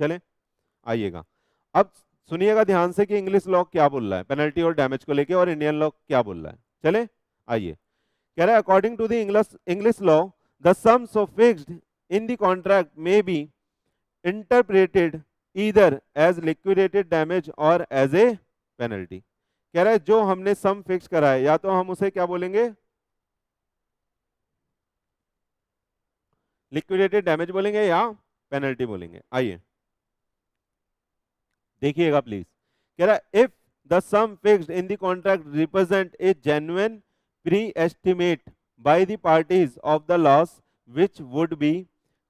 चले आइएगा, अब सुनिएगा ध्यान से कि इंग्लिश लॉ क्या बोल रहा है पेनल्टी और डैमेज को लेके, और इंडियन लॉ क्या बोल रहा है। चले आइए, कह रहा है according to the English law the sums of fixed in the contract may be interpreted either as liquidated damage और एज ए पेनल्टी। कह रहा है जो हमने सम फिक्स करा है या तो हम उसे क्या बोलेंगे, लिक्विडेटेड डैमेज बोलेंगे या पेनल्टी बोलेंगे। आइए देखिएगा प्लीज, कह रहा है if the sum fixed in the contract represent a genuine pre estimate by the parties of the loss which would be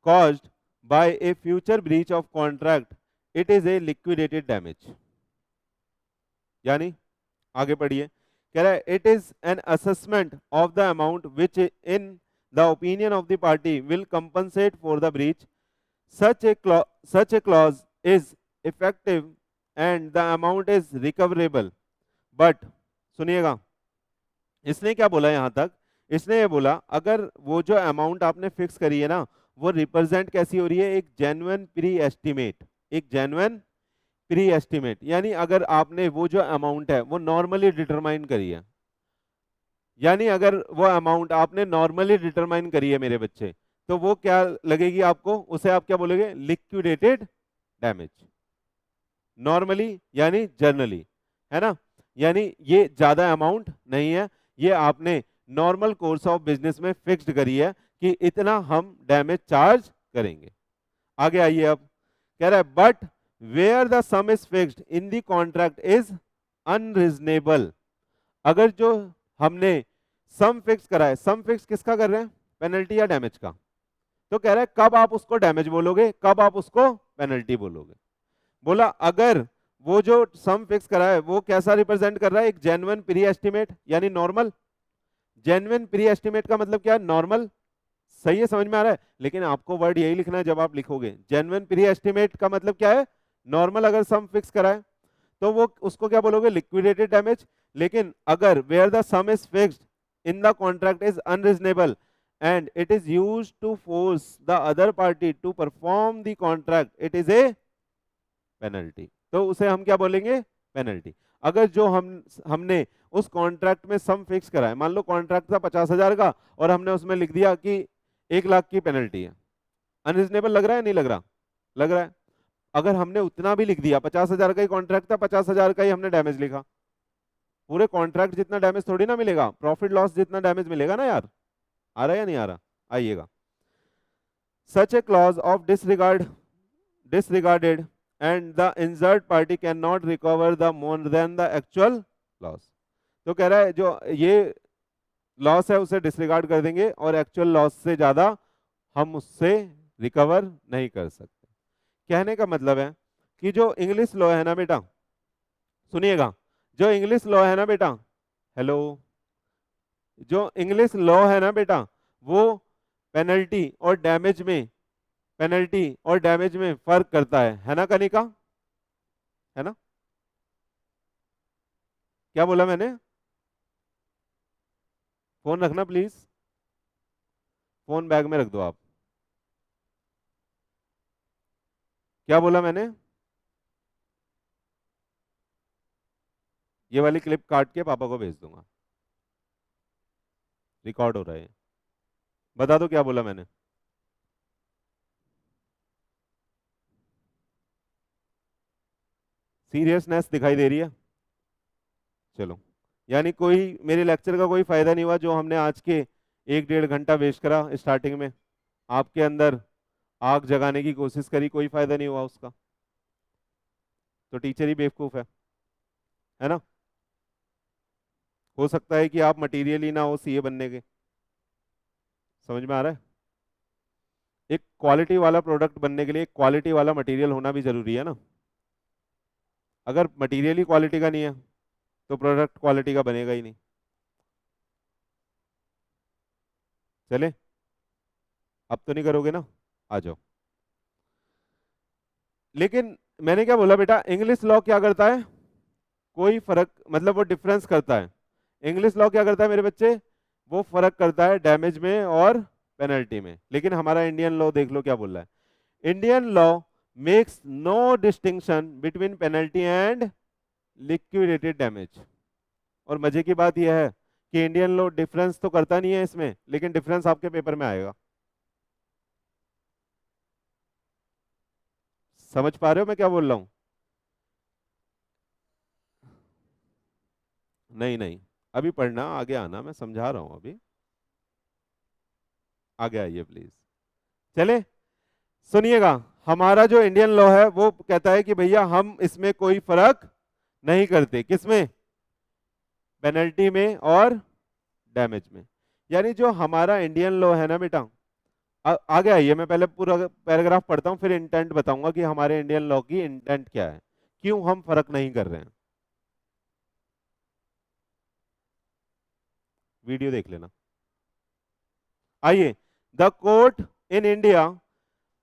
caused by a future breach of contract, it is a liquidated damage। यानी आगे पढ़िए, कह रहा है it is an assessment of the amount which in the opinion of the party will compensate for the breach, such a clause is effective and the amount is recoverable, but सुनिएगा इसने क्या बोला यहां तक, इसने ये बोला अगर वो जो अमाउंट आपने फिक्स करी है ना वो रिप्रेजेंट कैसी हो रही है, एक जेन्युइन प्री एस्टिमेट, एक जेन्युइन प्री एस्टिमेट, यानी अगर आपने वो जो अमाउंट है वो नॉर्मली डिटरमाइन करी है, यानी अगर वो अमाउंट आपने नॉर्मली डिटरमाइन करी है मेरे बच्चे, तो वो क्या लगेगी आपको, उसे आप क्या बोलोगे, लिक्विडेटेड डैमेज। नॉर्मली यानी जर्नली, है ना, यानी ये ज्यादा अमाउंट नहीं है, ये आपने नॉर्मल कोर्स ऑफ बिजनेस में फिक्स्ड करी है कि इतना हम डैमेज चार्ज करेंगे। आगे आइए, अब कह रहा है but where the sum is fixed in the contract is unreasonable. अगर जो हमने सम फिक्स करा है, सम फिक्स किसका कर रहे हैं, पेनल्टी या डैमेज का, तो कह रहा है कब आप उसको डैमेज बोलोगे, कब आप उसको पेनल्टी बोलोगे। बोला अगर वो जो सम फिक्स करा है वो कैसा रिप्रेजेंट कर रहा है, एक जेन्युइन प्री एस्टिमेट यानी नॉर्मल। जेन्युइन प्री एस्टिमेट का मतलब क्या है, नॉर्मल। सही है, समझ में आ रहा है, लेकिन आपको वर्ड यही लिखना है जब आप लिखोगे। जेन्युइन प्री एस्टिमेट का मतलब क्या है, नॉर्मल अगर सम फिक्स करा है तो वो उसको क्या बोलोगे, लिक्विडेटेड डैमेज। लेकिन अगर where the sum is fixed in the contract is unreasonable and it is used to force the other party to perform the contract, it is a penalty। तो उसे हम क्या बोलेंगे, पेनल्टी। अगर जो हमने उस कॉन्ट्रैक्ट में सम फिक्स करा है, मान लो कॉन्ट्रैक्ट था 50,000 का और हमने उसमें लिख दिया कि 1,00,000 की पेनल्टी है, अनरीजनेबल लग रहा है, नहीं लग रहा, लग रहा है। अगर हमने उतना भी लिख दिया, 50,000 का ही कॉन्ट्रैक्ट था, 50,000 का ही हमने डैमेज लिखा, पूरे कॉन्ट्रैक्ट जितना डैमेज थोड़ी ना मिलेगा, प्रॉफिट लॉस जितना डैमेज मिलेगा ना यार। आ रहा है या नहीं आ रहा, आइएगा। Such a clause of disregarded and the injured party can not recover the more than the actual loss. तो कह रहा है जो ये लॉस है उसे डिसरिगार्ड कर देंगे और एक्चुअल लॉस से ज्यादा हम उससे रिकवर नहीं कर सकते। कहने का मतलब है कि जो इंग्लिश लॉ है ना बेटा, सुनिएगा, जो इंग्लिश लॉ है ना बेटा, हेलो, जो इंग्लिश लॉ है ना बेटा वो पेनल्टी और डैमेज में, पेनल्टी और डैमेज में फर्क करता है ना कनिका, है ना? क्या बोला मैंने, फोन रखना प्लीज, फोन बैग में रख दो आप। क्या बोला मैंने, ये वाली क्लिप काट के पापा को भेज दूंगा, रिकॉर्ड हो रहा है, बता दो क्या बोला मैंने। सीरियसनेस दिखाई दे रही है, चलो, यानी कोई मेरे लेक्चर का कोई फायदा नहीं हुआ जो हमने आज के एक डेढ़ घंटा वेस्ट करा स्टार्टिंग में, आपके अंदर आग जगाने की कोशिश करी, कोई फायदा नहीं हुआ उसका, तो टीचर ही बेवकूफ है ना। हो सकता है कि आप मटेरियल ही ना हो सीए बनने के, समझ में आ रहा है। एक क्वालिटी वाला प्रोडक्ट बनने के लिए क्वालिटी वाला मटेरियल होना भी जरूरी है ना। अगर मटेरियल ही क्वालिटी का नहीं है तो प्रोडक्ट क्वालिटी का बनेगा ही नहीं। चले, अब तो नहीं करोगे ना, आ जाओ। लेकिन मैंने क्या बोला बेटा, इंग्लिश लॉ क्या करता है, कोई फर्क, मतलब वो डिफरेंस करता है। इंग्लिश लॉ क्या करता है मेरे बच्चे, वो फर्क करता है डैमेज में और पेनल्टी में। लेकिन हमारा इंडियन लॉ देख लो क्या बोल रहा है, Indian law makes no distinction between penalty and liquidated damage. और मजे की बात यह है कि इंडियन लॉ डिफरेंस तो करता नहीं है इसमें, लेकिन डिफरेंस आपके पेपर में आएगा। समझ पा रहे हो मैं क्या बोल रहा हूं। नहीं नहीं, अभी पढ़ना, आगे आना, मैं समझा रहा हूं अभी, आगे आइए प्लीज। चले, सुनिएगा, हमारा जो इंडियन लॉ है वो कहता है कि भैया हम इसमें कोई फर्क नहीं करते, किसमें, पेनल्टी में और डैमेज में। यानी जो हमारा इंडियन लॉ है ना बेटा, आगे आइए, मैं पहले पूरा पैराग्राफ पढ़ता हूं, फिर इंटेंट बताऊंगा कि हमारे इंडियन लॉ की इंटेंट क्या है, क्यों हम फर्क नहीं कर रहे हैं। वीडियो देख लेना। आइए, the court in India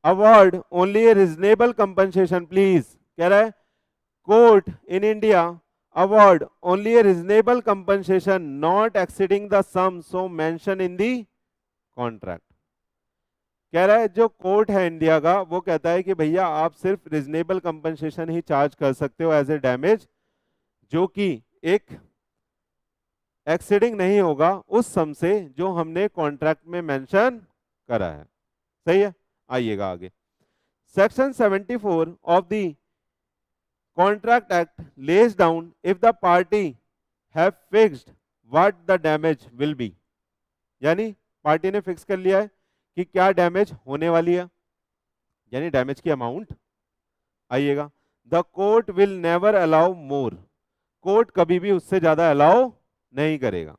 award only a reasonable compensation, please, कह रहा है court in India award only a reasonable compensation not exceeding the sum so mention in the contract. कह रहा है जो कोर्ट है इंडिया का वो कहता है कि भैया आप सिर्फ रिजनेबल कंपनसेशन ही चार्ज कर सकते हो एज ए डैमेज, जो कि एक एक्सीडिंग नहीं होगा उस सम से जो हमने कॉन्ट्रैक्ट में मेंशन करा है। सही है, आइएगा आगे। Section 74 of the contract act lays down if the party have fixed what the damage will be. यानी पार्टी ने फिक्स कर लिया है कि क्या डैमेज होने वाली है, यानी डैमेज की अमाउंट। आइएगा, the court will never allow more, court कभी भी उससे ज्यादा अलाउ नहीं करेगा।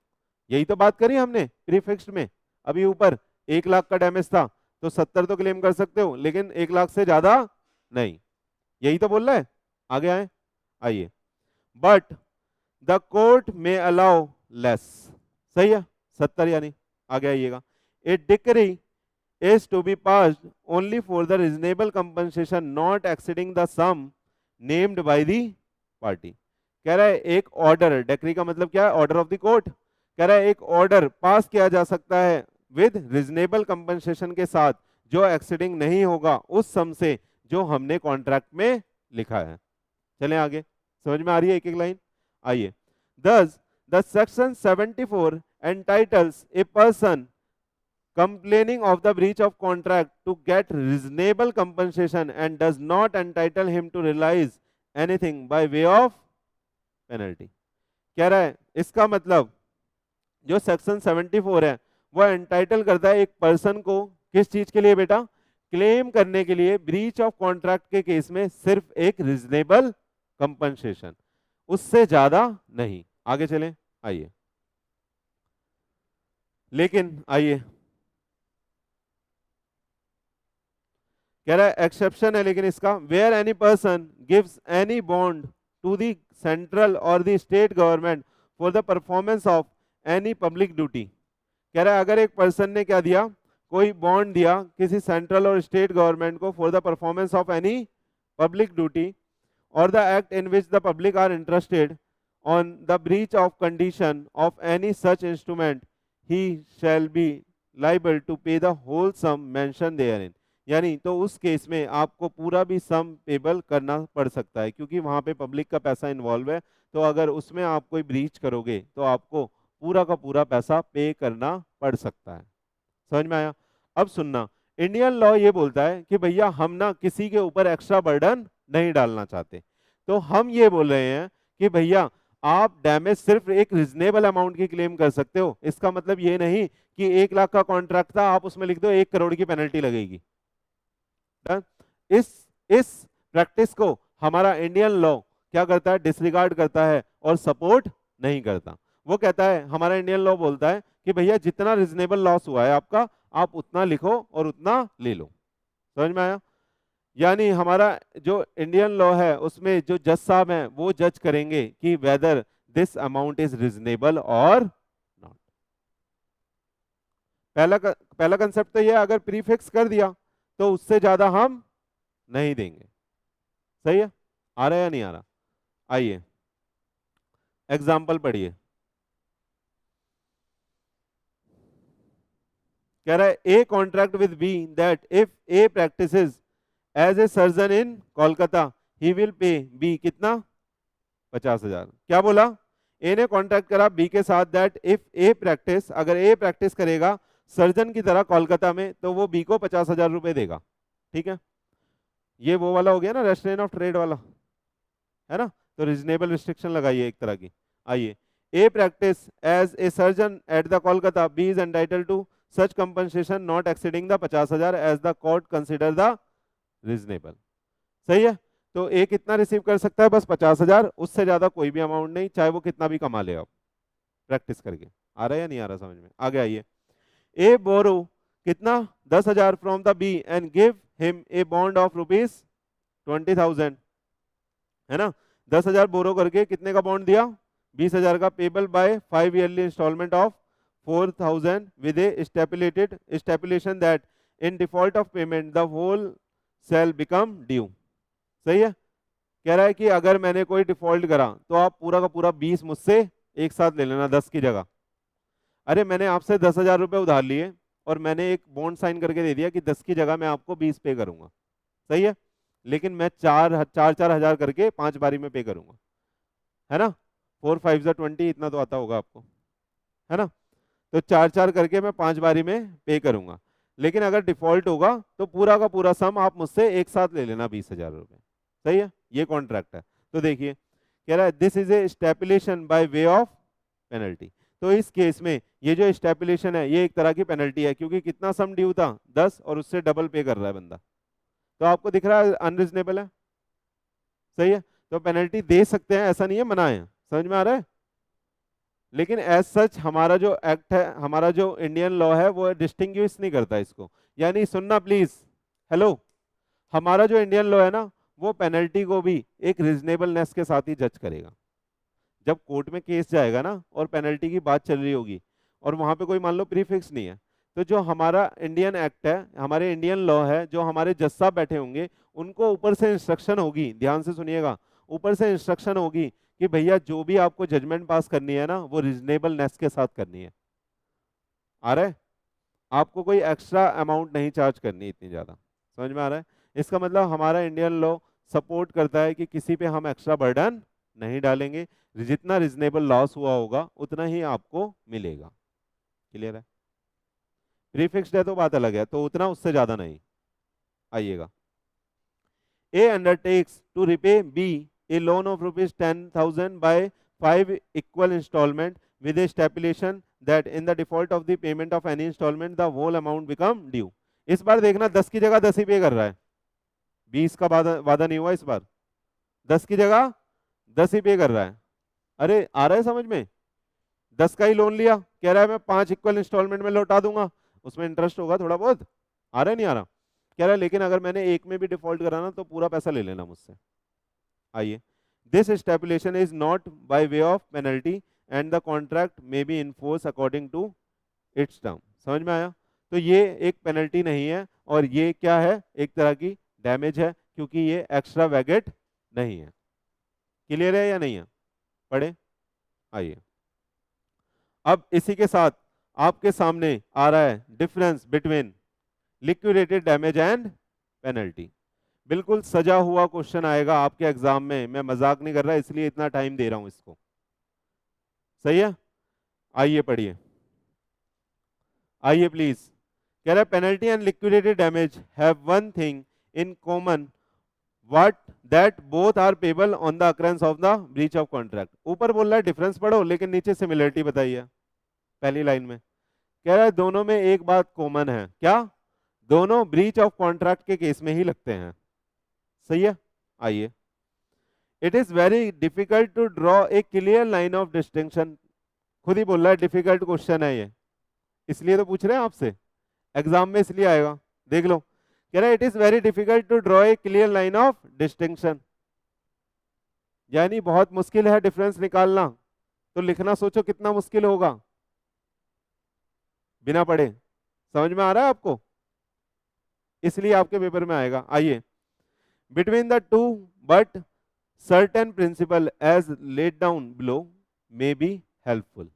यही तो बात करी हमने प्रीफिक्स्ड में, अभी ऊपर 1 लाख का डैमेज था तो 70 तो क्लेम कर सकते हो, लेकिन 1 लाख से ज्यादा नहीं, यही तो बोल रहा है। आगे आए, आइए, बट द कोर्ट में अलाउ लेस, सही है 70, यानी आगे आइएगा, ए decree is to be passed only for the reasonable compensation not exceeding the sum named by the party। कह रहा है एक ऑर्डर, डिक्री का मतलब क्या है, ऑर्डर ऑफ द कोर्ट, कह रहा है एक ऑर्डर पास किया जा सकता है विद रिजनेबल कंपनसेशन के साथ जो एक्सीडिंग नहीं होगा उस सम से जो हमने कॉन्ट्रैक्ट में लिखा है। चलें आगे, समझ में आ रही है एक एक लाइन। आइए, thus the section 74 entitles a person complaining of the breach of contract to get reasonable compensation and does not entitle him to realize anything by way of penalty। कह रहा है इसका मतलब जो सेक्शन 74 है वो एंटाइटल करता है एक पर्सन को किस चीज के लिए बेटा, क्लेम करने के लिए ब्रीच ऑफ कॉन्ट्रैक्ट के केस में सिर्फ एक रिजनेबल कंपनसेशन, उससे ज्यादा नहीं। आगे चलें, आइए, लेकिन आइए, कह रहा है एक्सेप्शन है लेकिन इसका, where any person gives any bond to the central or the state government for the performance of any public duty. कह रहा है अगर एक पर्सन ने क्या दिया, कोई बॉन्ड दिया किसी सेंट्रल और स्टेट गवर्नमेंट को for the performance of any public duty or the act in which the public are interested on the breach of condition of any such instrument, he shall be liable to pay the whole sum mention therein. यानी तो उस केस में आपको पूरा भी सम पेबल करना पड़ सकता है, क्योंकि वहां पे पब्लिक का पैसा इन्वॉल्व है, तो अगर उसमें आप कोई ब्रीच करोगे तो आपको पूरा का पूरा पैसा पे करना पड़ सकता है। समझ में आया। अब सुनना, इंडियन लॉ ये बोलता है कि भैया हम ना किसी के ऊपर एक्स्ट्रा बर्डन नहीं डालना चाहते, तो हम ये बोल रहे हैं कि भैया आप डैमेज सिर्फ एक रिजनेबल अमाउंट की क्लेम कर सकते हो। इसका मतलब ये नहीं कि 1 लाख का कॉन्ट्रैक्ट था, आप उसमें लिख दो 1 करोड़ की पेनल्टी लगेगी। इस इस प्रैक्टिस को हमारा इंडियन लॉ क्या करता है, डिसरिगार्ड करता है और सपोर्ट नहीं करता। वो कहता है, हमारा इंडियन लॉ बोलता है कि भैया जितना रिजनेबल लॉस हुआ है आपका, आप उतना लिखो और उतना ले लो। समझ में आया? यानी हमारा जो इंडियन लॉ है उसमें जो जज साहब हैं वो जज करेंगे कि whether this amount is reasonable और नॉट। पहला कंसेप्ट तो ये, अगर प्रीफिक्स कर दिया तो उससे ज्यादा हम नहीं देंगे। सही है? आ रहा है या नहीं आ रहा? आइए एग्जाम्पल पढ़िए। कह रहा है a contract with B that if A practises as a surgeon in Kolkata he will pay B कितना, 50,000। क्या बोला? ए ने कॉन्ट्रैक्ट करा बी के साथ दैट इफ ए प्रैक्टिस, अगर ए प्रैक्टिस करेगा सर्जन की तरह कोलकाता में तो वो बी को 50,000 रुपए देगा। ठीक है, ये वो वाला हो गया ना, रेस्ट्रेन ऑफ ट्रेड वाला, है ना? तो रीजनेबल रिस्ट्रिक्शन लगाइए एक तरह की। आइए, a practice as a surgeon at the Kolkata, B is entitled to such compensation not exceeding the 50,000 as the court consider the reasonable. सही है? तो ए कितना रिसीव कर सकता है? बस 50,000, उससे ज्यादा कोई भी अमाउंट नहीं, चाहे वो कितना भी कमा ले आप प्रैक्टिस करके। आ रहा है या नहीं आ रहा समझ में? आगे आइए। ए बोरो कितना, 10,000 from the B and give him a bond of ₹20,000, है ना? 10,000 बोरो करके कितने का बॉन्ड दिया? 20,000 का, payable by 5 yearly instalment of 4,000 with a stipulation that in default of payment the whole sale become due. सही है? कह रहा है कि अगर मैंने कोई डिफॉल्ट करा तो आप पूरा का पूरा 20 मुझसे एक साथ ले लेना 10 की जगह। अरे मैंने आपसे 10,000 रुपए उधार लिए और मैंने एक बॉन्ड साइन करके दे दिया कि 10 की जगह मैं आपको 20 पे करूंगा। सही है? लेकिन मैं चार हजार करके 5 बारी में पे करूंगा, है ना? 4 5 20, इतना तो आता होगा आपको, है ना? तो 4 4 करके मैं 5 बारी में पे करूंगा। लेकिन अगर डिफॉल्ट होगा तो पूरा का पूरा सम आप मुझसे एक साथ ले लेना, 20,000 रुपए। सही है? ये कॉन्ट्रैक्ट है। तो देखिए, कह रहा है this is a stipulation by way of penalty. तो इस केस में ये जो स्टेपुलेशन है ये एक तरह की पेनल्टी है, क्योंकि कितना सम ड्यू था 10 और उससे डबल पे कर रहा है बंदा। तो आपको दिख रहा है अनरिजनेबल है। सही है? तो पेनल्टी दे सकते हैं, ऐसा नहीं है मना है। समझ में आ रहा है? लेकिन एज सच हमारा जो एक्ट है, हमारा जो इंडियन लॉ है वो डिस्टिंग्विश नहीं करता इसको। यानी सुनना प्लीज, हेलो, हमारा जो इंडियन लॉ है ना वो पेनल्टी को भी एक रिजनेबलनेस के साथ ही जज करेगा। जब कोर्ट में केस जाएगा ना और पेनल्टी की बात चल रही होगी और वहां पे कोई मान लो प्रीफिक्स नहीं है, तो जो हमारा इंडियन एक्ट है, हमारे इंडियन लॉ है, जो हमारे जज साहब बैठे होंगे उनको ऊपर से इंस्ट्रक्शन होगी, ध्यान से सुनिएगा, ऊपर से इंस्ट्रक्शन होगी कि भैया जो भी आपको जजमेंट पास करनी है ना वो रिजनेबलनेस के साथ करनी है। आ रहा है? आपको कोई एक्स्ट्रा अमाउंट नहीं चार्ज करनी इतनी ज्यादा। समझ में आ रहा है? इसका मतलब हमारा इंडियन लॉ सपोर्ट करता है कि किसी पे हम एक्स्ट्रा बर्डन नहीं डालेंगे, जितना रिजनेबल लॉस हुआ होगा उतना ही आपको मिलेगा। क्लियर है? प्रीफिक्स्ड है तो बात अलग है, तो उतना, उससे ज्यादा नहीं। आइएगा, A undertakes to repay B a loan of ₹10,000 by 5 equal instalment with a stipulation that in the default of the payment of any installment the whole amount become due। इस बार देखना 10 की जगह 10 ही पे कर रहा है, 20 का वादा नहीं हुआ इस बार, 10 की जगह 10 ही पे कर रहा है। अरे आ रहा है समझ में? 10 का ही लोन लिया, कह रहा है मैं 5 इक्वल इंस्टॉलमेंट में लौटा दूंगा, उसमें इंटरेस्ट होगा थोड़ा बहुत। आ रहा है नहीं आ रहा? कह रहा है लेकिन अगर मैंने एक में भी डिफॉल्ट करा ना तो पूरा पैसा ले लेना मुझसे। आइए, this stipulation is not by way of penalty and the contract may be enforce according to its term. समझ में आया? तो ये एक पेनल्टी नहीं है और ये क्या है, एक तरह की डैमेज है, क्योंकि ये एक्स्ट्रा वैगेट नहीं है। क्लियर है या नहीं है? पढ़े। आइए, अब इसी के साथ आपके सामने आ रहा है difference between liquidated damage and penalty. बिल्कुल सजा हुआ क्वेश्चन आएगा आपके एग्जाम में, मैं मजाक नहीं कर रहा, इसलिए इतना टाइम दे रहा हूं इसको। सही है? आइए पढ़िए, आइए प्लीज। कह रहा है penalty and liquidated damage have one thing in common what that both are payable on the occurrence of the breach of contract. ऊपर बोल रहा है डिफरेंस पढ़ो, लेकिन नीचे सिमिलरिटी बताइए पहली लाइन में। कह रहा है दोनों में एक बात कॉमन है, क्या? दोनों ब्रीच ऑफ कॉन्ट्रैक्ट के केस में ही लगते हैं। सही है। आइए, it is very difficult to draw a clear line of distinction. खुद ही बोल रहा है डिफिकल्ट क्वेश्चन है ये, इसलिए तो पूछ रहे हैं आपसे, एग्जाम में इसलिए आएगा। देख लो, कह रहा है it is very difficult to draw a clear line of distinction, यानी बहुत मुश्किल है डिफरेंस निकालना। तो लिखना सोचो कितना मुश्किल होगा बिना पढ़े। समझ में आ रहा है आपको? इसलिए आपके पेपर में आएगा। आइए, between the two but certain principle as laid down below may be helpful.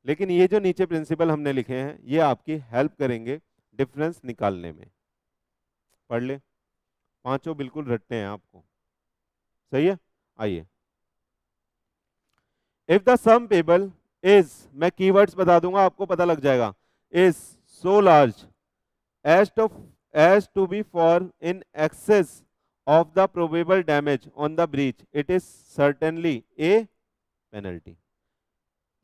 लेकिन ये जो नीचे प्रिंसिपल हमने लिखे हैं ये आपकी हेल्प करेंगे डिफरेंस निकालने में। पढ़ ले, पांचों बिल्कुल रटने हैं आपको। सही है। आइए, if the sum payable is, मैं कीवर्ड्स बता दूंगा आपको पता लग जाएगा, is so large as to be for in excess of the probable damage on the breach, it is certainly a penalty।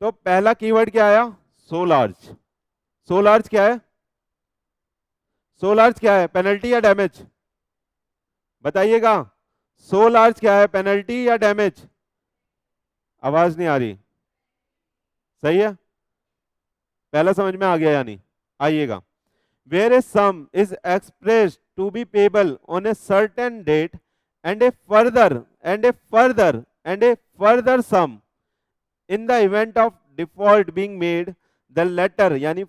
तो पहला कीवर्ड क्या आया? So large. सो लार्ज क्या है? सो लार्ज क्या है, पेनल्टी या डैमेज? बताइएगा, सो लार्ज क्या है, पेनल्टी या डैमेज? आवाज नहीं आ रही। सही है, पहला समझ में आ गया यानी। आइएगा, where a sum is expressed to be payable on a certain date and a further sum in the event of default being made, the latter यानी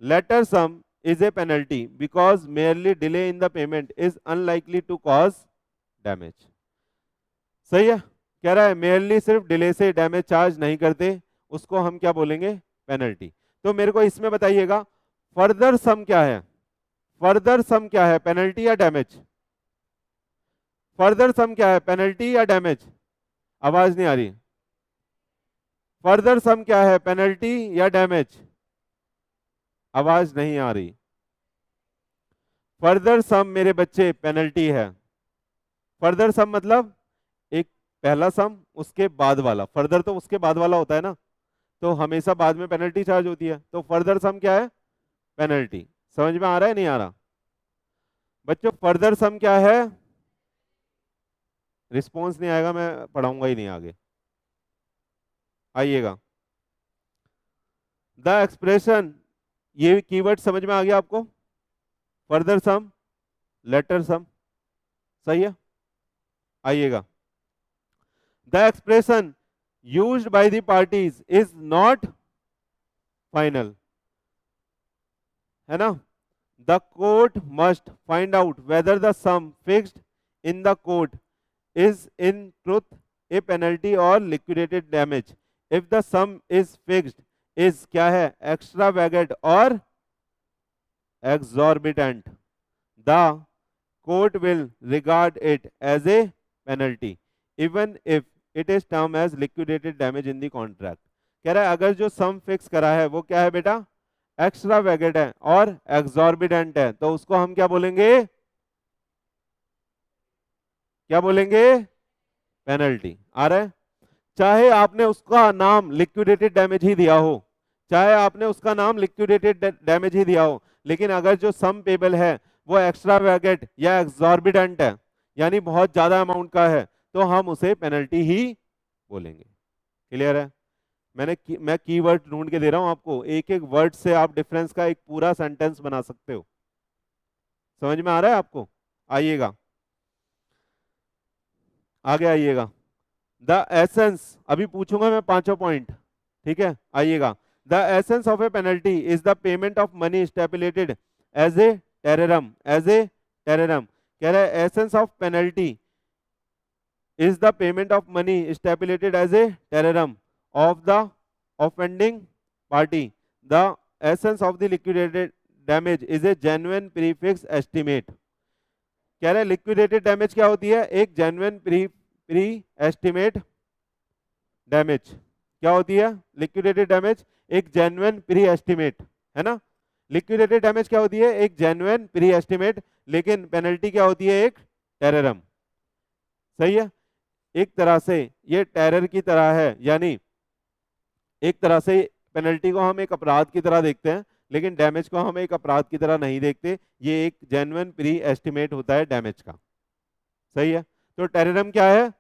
latter sum is a penalty because merely delay in the payment is unlikely to cause damage। सही है, कह रहा है merely सिर्फ डिले से डैमेज चार्ज नहीं करते, उसको हम क्या बोलेंगे? पेनल्टी। तो मेरे को इसमें बताइएगा फर्दर सम क्या है? फर्दर सम क्या है, पेनल्टी या डैमेज? फर्दर सम क्या है, पेनल्टी या डैमेज? आवाज नहीं आ रही। फर्दर सम क्या है, पेनल्टी या डैमेज? आवाज नहीं आ रही। फर्दर सम मेरे बच्चे पेनल्टी है। फर्दर सम मतलब एक पहला सम उसके बाद वाला, फर्दर तो उसके बाद वाला होता है ना, तो हमेशा बाद में पेनल्टी चार्ज होती है। तो फर्दर सम क्या है? पेनल्टी। समझ में आ रहा है नहीं आ रहा? बच्चों फर्दर सम क्या है? रिस्पॉन्स नहीं आएगा, मैं पढ़ाऊंगा ही नहीं आगे। आइएगा, द एक्सप्रेशन, ये कीवर्ड समझ में आ गया आपको? Further sum, later sum. सही है। आइएगा, the expression used by the parties is not final, है ना? The court must find out whether the sum fixed in the court is in truth a penalty or liquidated damage if the sum is fixed is क्या है? extravagant or exorbitant, the court will regard it as a penalty even if it is termed as liquidated damage in the contract। कह रहा है अगर जो सम फिक्स करा है वो क्या है बेटा? एक्स्ट्रावेगेंट है और एक्सॉर्बिडेंट है, तो उसको हम क्या बोलेंगे? क्या बोलेंगे? पेनल्टी। आ रहा है? चाहे आपने उसका नाम लिक्विडेटेड डैमेज ही दिया हो, चाहे आपने उसका नाम लिक्विडेटेड डैमेज ही दिया हो, लेकिन अगर जो सम पेबल है वो एक्स्ट्रावेगेंट या एक्सॉर्बिडेंट है, यानी बहुत ज्यादा अमाउंट का है, तो हम उसे पेनल्टी ही बोलेंगे। क्लियर है? मैं कीवर्ड ढूंढ के दे रहा हूं आपको, एक एक वर्ड से आप डिफरेंस का एक पूरा सेंटेंस बना सकते हो। समझ में आ रहा है आपको? आइएगा, आगे आइएगा, द एसेंस, अभी पूछूंगा मैं पांचों पॉइंट, ठीक है? आइएगा, the essence of a penalty is the payment of money stipulated as a terrorem, as a terrorem. कह रहा है essence of penalty is the payment of money stipulated as a terrorem of the offending party. The essence of the liquidated damage is a genuine prefix estimate. कह रहे हैं लिक्विडेटेड डैमेज क्या होती है? एक जेन्युइन प्री एस्टिमेट डैमेज। क्या होती है लिक्विडेटेड डैमेज? एक जेन्युइन प्री एस्टिमेट, है ना? लिक्विडेटेड डैमेज क्या होती है? एक जेन्युइन प्री एस्टिमेट। लेकिन पेनल्टी क्या होती है? एक टेररम, सही है। एक तरह से ये टेरर की तरह है, यानी एक तरह से पेनल्टी को हम एक अपराध की तरह देखते हैं, लेकिन डैमेज को हम एक अपराध की तरह नहीं देखते। ये एक जेन्युइन प्री एस्टिमेट होता है डैमेज का, सही है। तो टेररिज्म क्या है?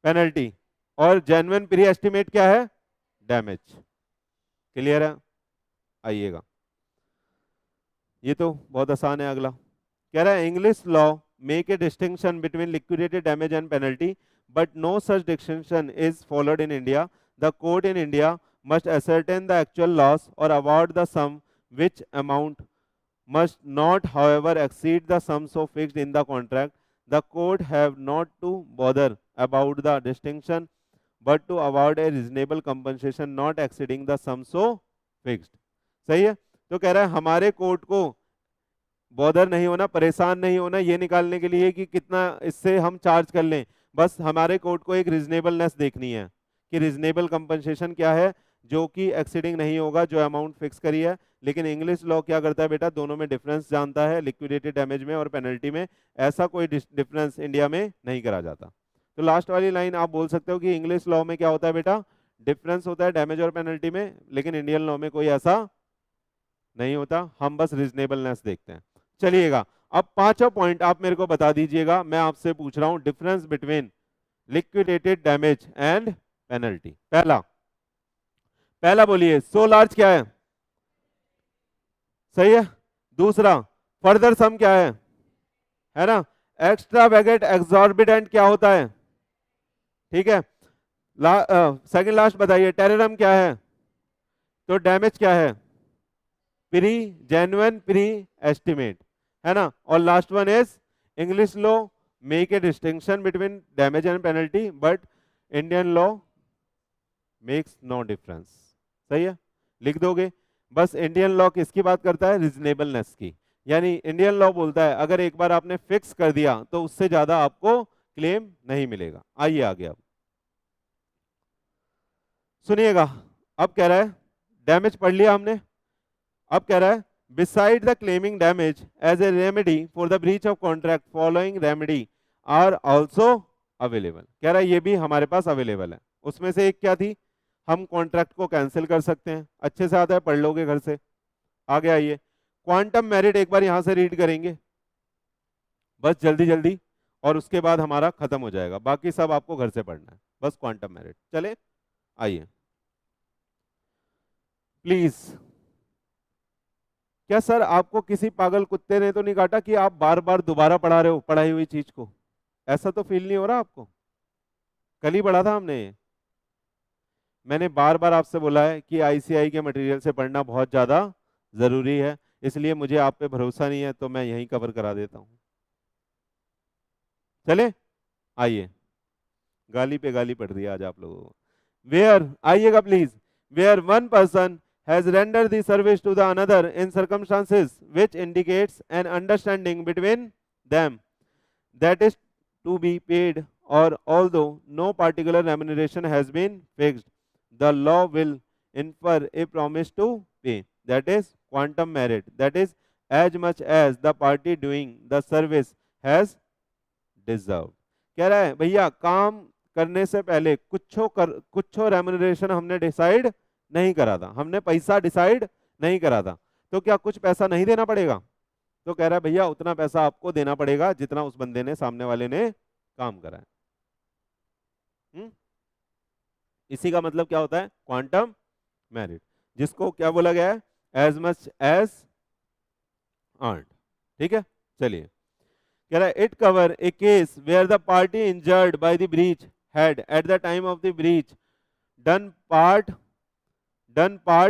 पेनल्टी। और जेन्युइन प्री एस्टिमेट क्या है? डैमेज। क्लियर है? आइएगा, ये तो बहुत आसान है। अगला कह रहा है English law make a distinction between liquidated damage and penalty, but no such distinction is followed in India. The court in India must ascertain the actual loss or award the sum, which amount must not however exceed the sum so fixed in the contract. The court have not to bother about the distinction but to award a reasonable compensation not exceeding the sum so fixed। सही है। तो कह रहा है हमारे कोर्ट को बॉदर नहीं होना, परेशान नहीं होना ये निकालने के लिए कि कितना इससे हम चार्ज कर लें। बस हमारे कोर्ट को एक रीजनेबलनेस देखनी है कि रीजनेबल कंपनसेशन क्या है, जो कि एक्सीडिंग नहीं होगा जो अमाउंट फिक्स करी है। लेकिन इंग्लिश लॉ क्या करता है बेटा, दोनों में डिफरेंस जानता है, लिक्विडेटेड डैमेज में और पेनल्टी में। ऐसा कोई डिफरेंस इंडिया में नहीं करा जाता। तो लास्ट वाली लाइन आप बोल सकते हो कि इंग्लिश लॉ में क्या होता है बेटा, डिफरेंस होता है डैमेज और पेनल्टी में, लेकिन इंडियन लॉ में कोई ऐसा नहीं होता, हम बस रीजनेबलनेस देखते हैं। चलिएगा, अब पांचों पॉइंट आप मेरे को बता दीजिएगा। मैं आपसे पूछ रहा हूं difference between liquidated damage and penalty. पहला पहला बोलिए, सो लार्ज क्या है? सही है। दूसरा, फर्दर सम क्या है ना? एक्स्ट्रा वेगेट एक्सॉर्बिडेंट क्या होता है? ठीक है। सेकंड लास्ट बताइए, टेररिज्म क्या है? तो डैमेज क्या है? प्री जेन्युइन प्री एस्टिमेट, है ना। और last one is English law make a distinction between damage and penalty, but Indian law makes no difference. सही है, लिख दोगे। बस इंडियन लॉ किसकी बात करता है? रीजनेबलनेस की। यानी इंडियन लॉ बोलता है अगर एक बार आपने फिक्स कर दिया तो उससे ज्यादा आपको क्लेम नहीं मिलेगा। आइए आगे, अब सुनिएगा। अब कह रहा है डैमेज पढ़ लिया हमने, अब कह रहा है beside the claiming damage as a remedy for the breach of contract following remedy are also available. कह रहा है ये भी हमारे पास अवेलेबल है। उसमें से एक क्या थी? हम कॉन्ट्रैक्ट को कैंसिल कर सकते हैं। अच्छे से आता है, पढ़ लोगे घर से। आगे आइए, क्वांटम मेरिट एक बार यहां से रीड करेंगे बस जल्दी जल्दी, और उसके बाद हमारा खत्म हो जाएगा। बाकी सब आपको घर से पढ़ना है, बस क्वांटम मेरिट। चले आइए प्लीज। क्या सर आपको किसी पागल कुत्ते ने तो नहीं काटा कि आप बार बार दोबारा पढ़ा रहे हो पढ़ाई हुई चीज को? ऐसा तो फील नहीं हो रहा आपको? कल ही पढ़ा था हमने। मैंने बार बार आपसे बोला है कि आईसीआई के मटेरियल से पढ़ना बहुत ज़्यादा ज़रूरी है, इसलिए मुझे आप पे भरोसा नहीं है तो मैं यहीं कवर करा देता हूँ। चले आइए, गाली पे गाली पड़ रही है आज आप लोगों को। वेयर, आइएगा please. Where one person has render the service to the another in circumstances which indicates an understanding between them that is to be paid, or although no particular remuneration has been fixed, the law will infer a promise to pay, that is quantum merit, that is as much as the party doing the service has deserved। कह रहा है भैया काम करने से पहले कुछ रेमुनरेशन हमने डिसाइड नहीं करा था, हमने पैसा डिसाइड नहीं करा था, तो क्या कुछ पैसा नहीं देना पड़ेगा? तो कह रहा है भैया उतना पैसा आपको देना पड़ेगा जितना उस बंदे ने, सामने वाले ने काम करा है। इसी का मतलब क्या होता है? क्वांटम मेरिट, जिसको क्या बोला गया है? As much as earned. ठीक है, चलिए। कह रहा है it cover a case where the party injured by the breach had at the time of the breach done part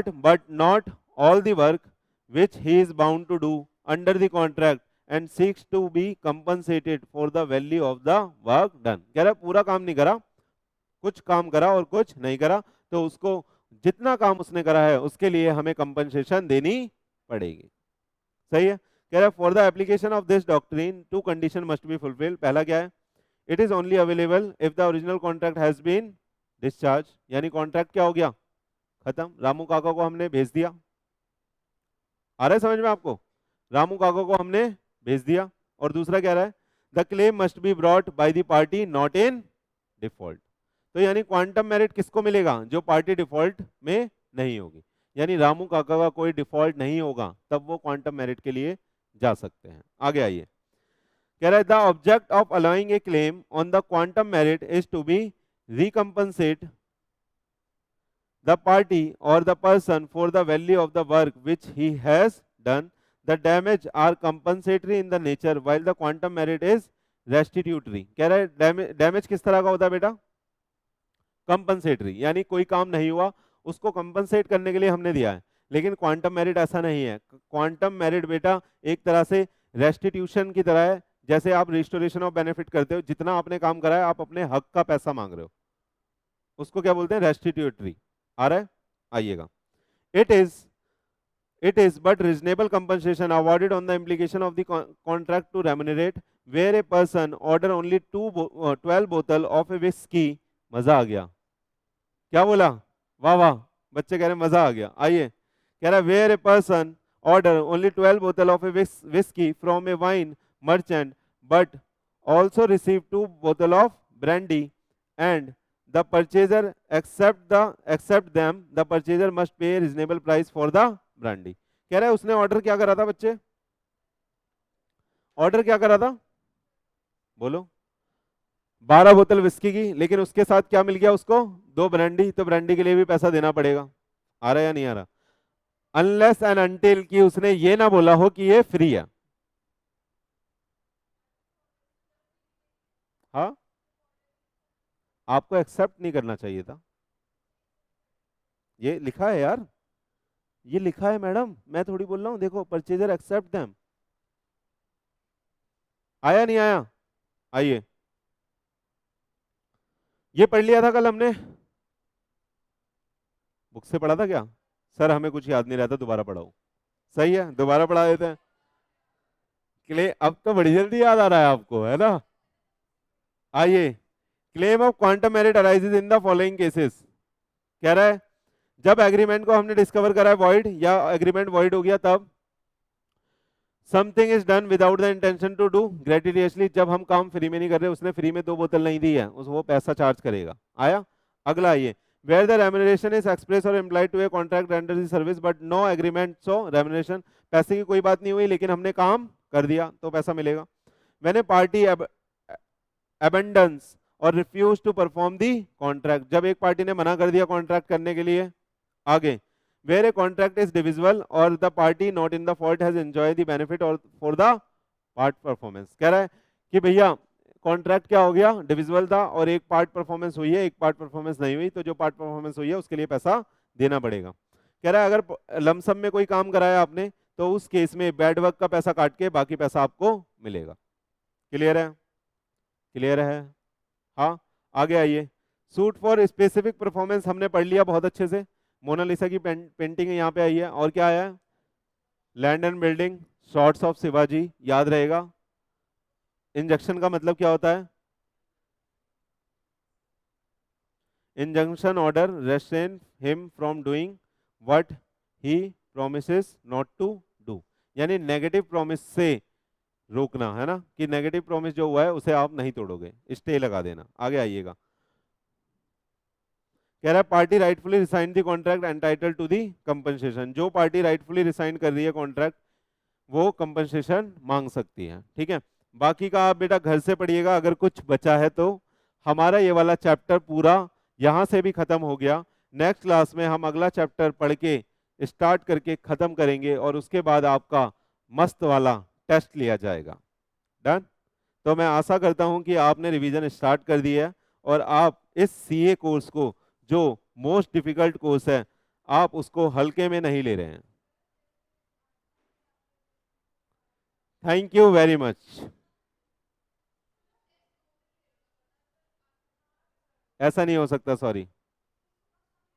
but not all the work which he is bound to do under the contract and seeks to be compensated for the value of the work done। कह रहा है पूरा काम नहीं करा, कुछ काम करा और कुछ नहीं करा, तो उसको जितना काम उसने करा है उसके लिए हमें कंपनसेशन देनी पड़ेगी। सही है। कह रहा है for the application of this doctrine two condition must be fulfil. पहला क्या है? It is only available if the original contract has been discharge, यानी कॉन्ट्रैक्ट क्या हो गया? खत्म। रामू काका को हमने भेज दिया, आ रहा है समझ में आपको? रामू काका को हमने भेज दिया, और दूसरा क्या रहा है, the claim must be brought by the party not in default. तो यानी क्वांटम मेरिट किसको मिलेगा, जो पार्टी डिफॉल्ट में नहीं होगी, यानी रामू काका का कोई डिफॉल्ट नहीं होगा तब वो क्वांटम मेरिट के लिए जा सकते हैं। आगे आइए, कह रहा है the object of allowing a claim on the quantum merit is to be recompensate the party or the person for the value of the work which he has done. The damage are compensatory in the nature while the quantum merit is restitutory. कह रहा है डैमेज किस तरह का होता है बेटा, कंपनसेटरी, यानी कोई काम नहीं हुआ उसको कंपनसेट करने के लिए हमने दिया है, लेकिन क्वांटम मेरिट ऐसा नहीं है। क्वांटम मेरिट बेटा एक तरह से रेस्टिट्यूशन की तरह है, जैसे आप रिस्टोरेशन ऑफ बेनिफिट करते हो, जितना आपने काम करा है आप अपने हक का पैसा मांग रहे हो, उसको क्या बोलते हैं, रेस्टिट्यूटरी। आ रहा है, आइएगा, it is but reasonable compensation awarded on the implication of the contract to remunerate where a person order only 12 bottle of a whiskey। मजा आ गया, क्या बोला, वाह वाह, बच्चे कह रहे हैं मजा आ गया। आइए, कह रहा है where a person order only 12 bottle of a whiskey from a wine merchant but also receive 2 bottle of brandy and the purchaser accept them, the purchaser must pay a reasonable price for the brandy। कह रहा है उसने ऑर्डर क्या करा था बच्चे, ऑर्डर क्या करा था, बोलो, 12 बोतल विस्की की, लेकिन उसके साथ क्या मिल गया उसको, 2 ब्रांडी, तो ब्रांडी के लिए भी पैसा देना पड़ेगा। आ रहा है या नहीं आ रहा, अनलेस एंड अनटिल कि उसने ये ना बोला हो कि ये फ्री है। हाँ, आपको एक्सेप्ट नहीं करना चाहिए था, ये लिखा है यार, ये लिखा है मैडम, मैं थोड़ी बोल रहा हूं, देखो परचेजर एक्सेप्ट देम। आया नहीं आया, आइए, ये पढ़ लिया था कल हमने, बुक से पढ़ा था क्या, सर हमें कुछ याद नहीं रहता, दोबारा पढ़ाओ, सही है दोबारा पढ़ा देते हैं, अब तो बड़ी जल्दी याद आ रहा है आपको, है ना। आइए, claim of quantum merit arises in the following cases. कह रहा है जब एग्रीमेंट को हमने डिस्कवर करा है वॉइड, या एग्रीमेंट वॉइड हो गया तब, something is done without the intention to do gratuitously, जब हम काम फ्री में नहीं कर रहे, उसने फ्री में 2 बोतल नहीं दी है, उस वो पैसा चार्ज करेगा। आया, अगला आइए, where the remuneration is express or implied to a contract render the service but no agreement so remuneration, पैसे की कोई बात नहीं हुई लेकिन हमने काम कर दिया तो पैसा मिलेगा। व्हेन ए पार्टी अबेंडन्स और refuse to perform the contract, जब एक पार्टी ने मना कर दिया कॉन्ट्रैक्ट करने के लिए। आगे, where a contract is divisible or the party not in the fault has enjoyed the benefit or for the part performance। कह रहा है कि भैया कॉन्ट्रैक्ट क्या हो गया, डिविजिबल था और एक पार्ट परफॉर्मेंस हुई है, एक पार्ट परफॉर्मेंस नहीं हुई, तो जो पार्ट परफॉर्मेंस हुई है उसके लिए पैसा देना पड़ेगा। कह रहा है अगर लमसम में कोई काम कराया आपने तो उस केस में बैड वर्क का पैसा काट के बाकी पैसा आपको मिलेगा। क्लियर है, क्लियर है, हाँ। आगे आइए, सूट फॉर स्पेसिफिक परफॉर्मेंस हमने पढ़ लिया बहुत अच्छे से, मोनालिसा की पेंटिंग यहाँ पे आई है, और क्या आया है, land and building, shorts of Shivaji, याद रहेगा। इंजंक्शन का मतलब क्या होता है, injunction order restrain him from doing what he promises not to do, यानी नेगेटिव प्रॉमिस से रोकना, है ना, कि नेगेटिव प्रॉमिस जो हुआ है उसे आप नहीं तोड़ोगे, स्टे लगा देना। आगे आइएगा, कह रहा है party rightfully resign the contract entitle to the compensation, जो पार्टी राइटफुली रिसाइन कर रही है कॉन्ट्रैक्ट वो कंपनसेशन मांग सकती है। ठीक है, बाकी का आप बेटा घर से पढ़िएगा, अगर कुछ बचा है तो। हमारा ये वाला चैप्टर पूरा यहाँ से भी खत्म हो गया, नेक्स्ट क्लास में हम अगला चैप्टर पढ़ के स्टार्ट करके खत्म करेंगे और उसके बाद आपका मस्त वाला टेस्ट लिया जाएगा। डन, तो मैं आशा करता हूं कि आपने रिवीजन स्टार्ट कर दिया है और आप इस सीए कोर्स को, जो मोस्ट डिफिकल्ट कोर्स है, आप उसको हल्के में नहीं ले रहे हैं। Thank you very much. ऐसा नहीं हो सकता, सॉरी।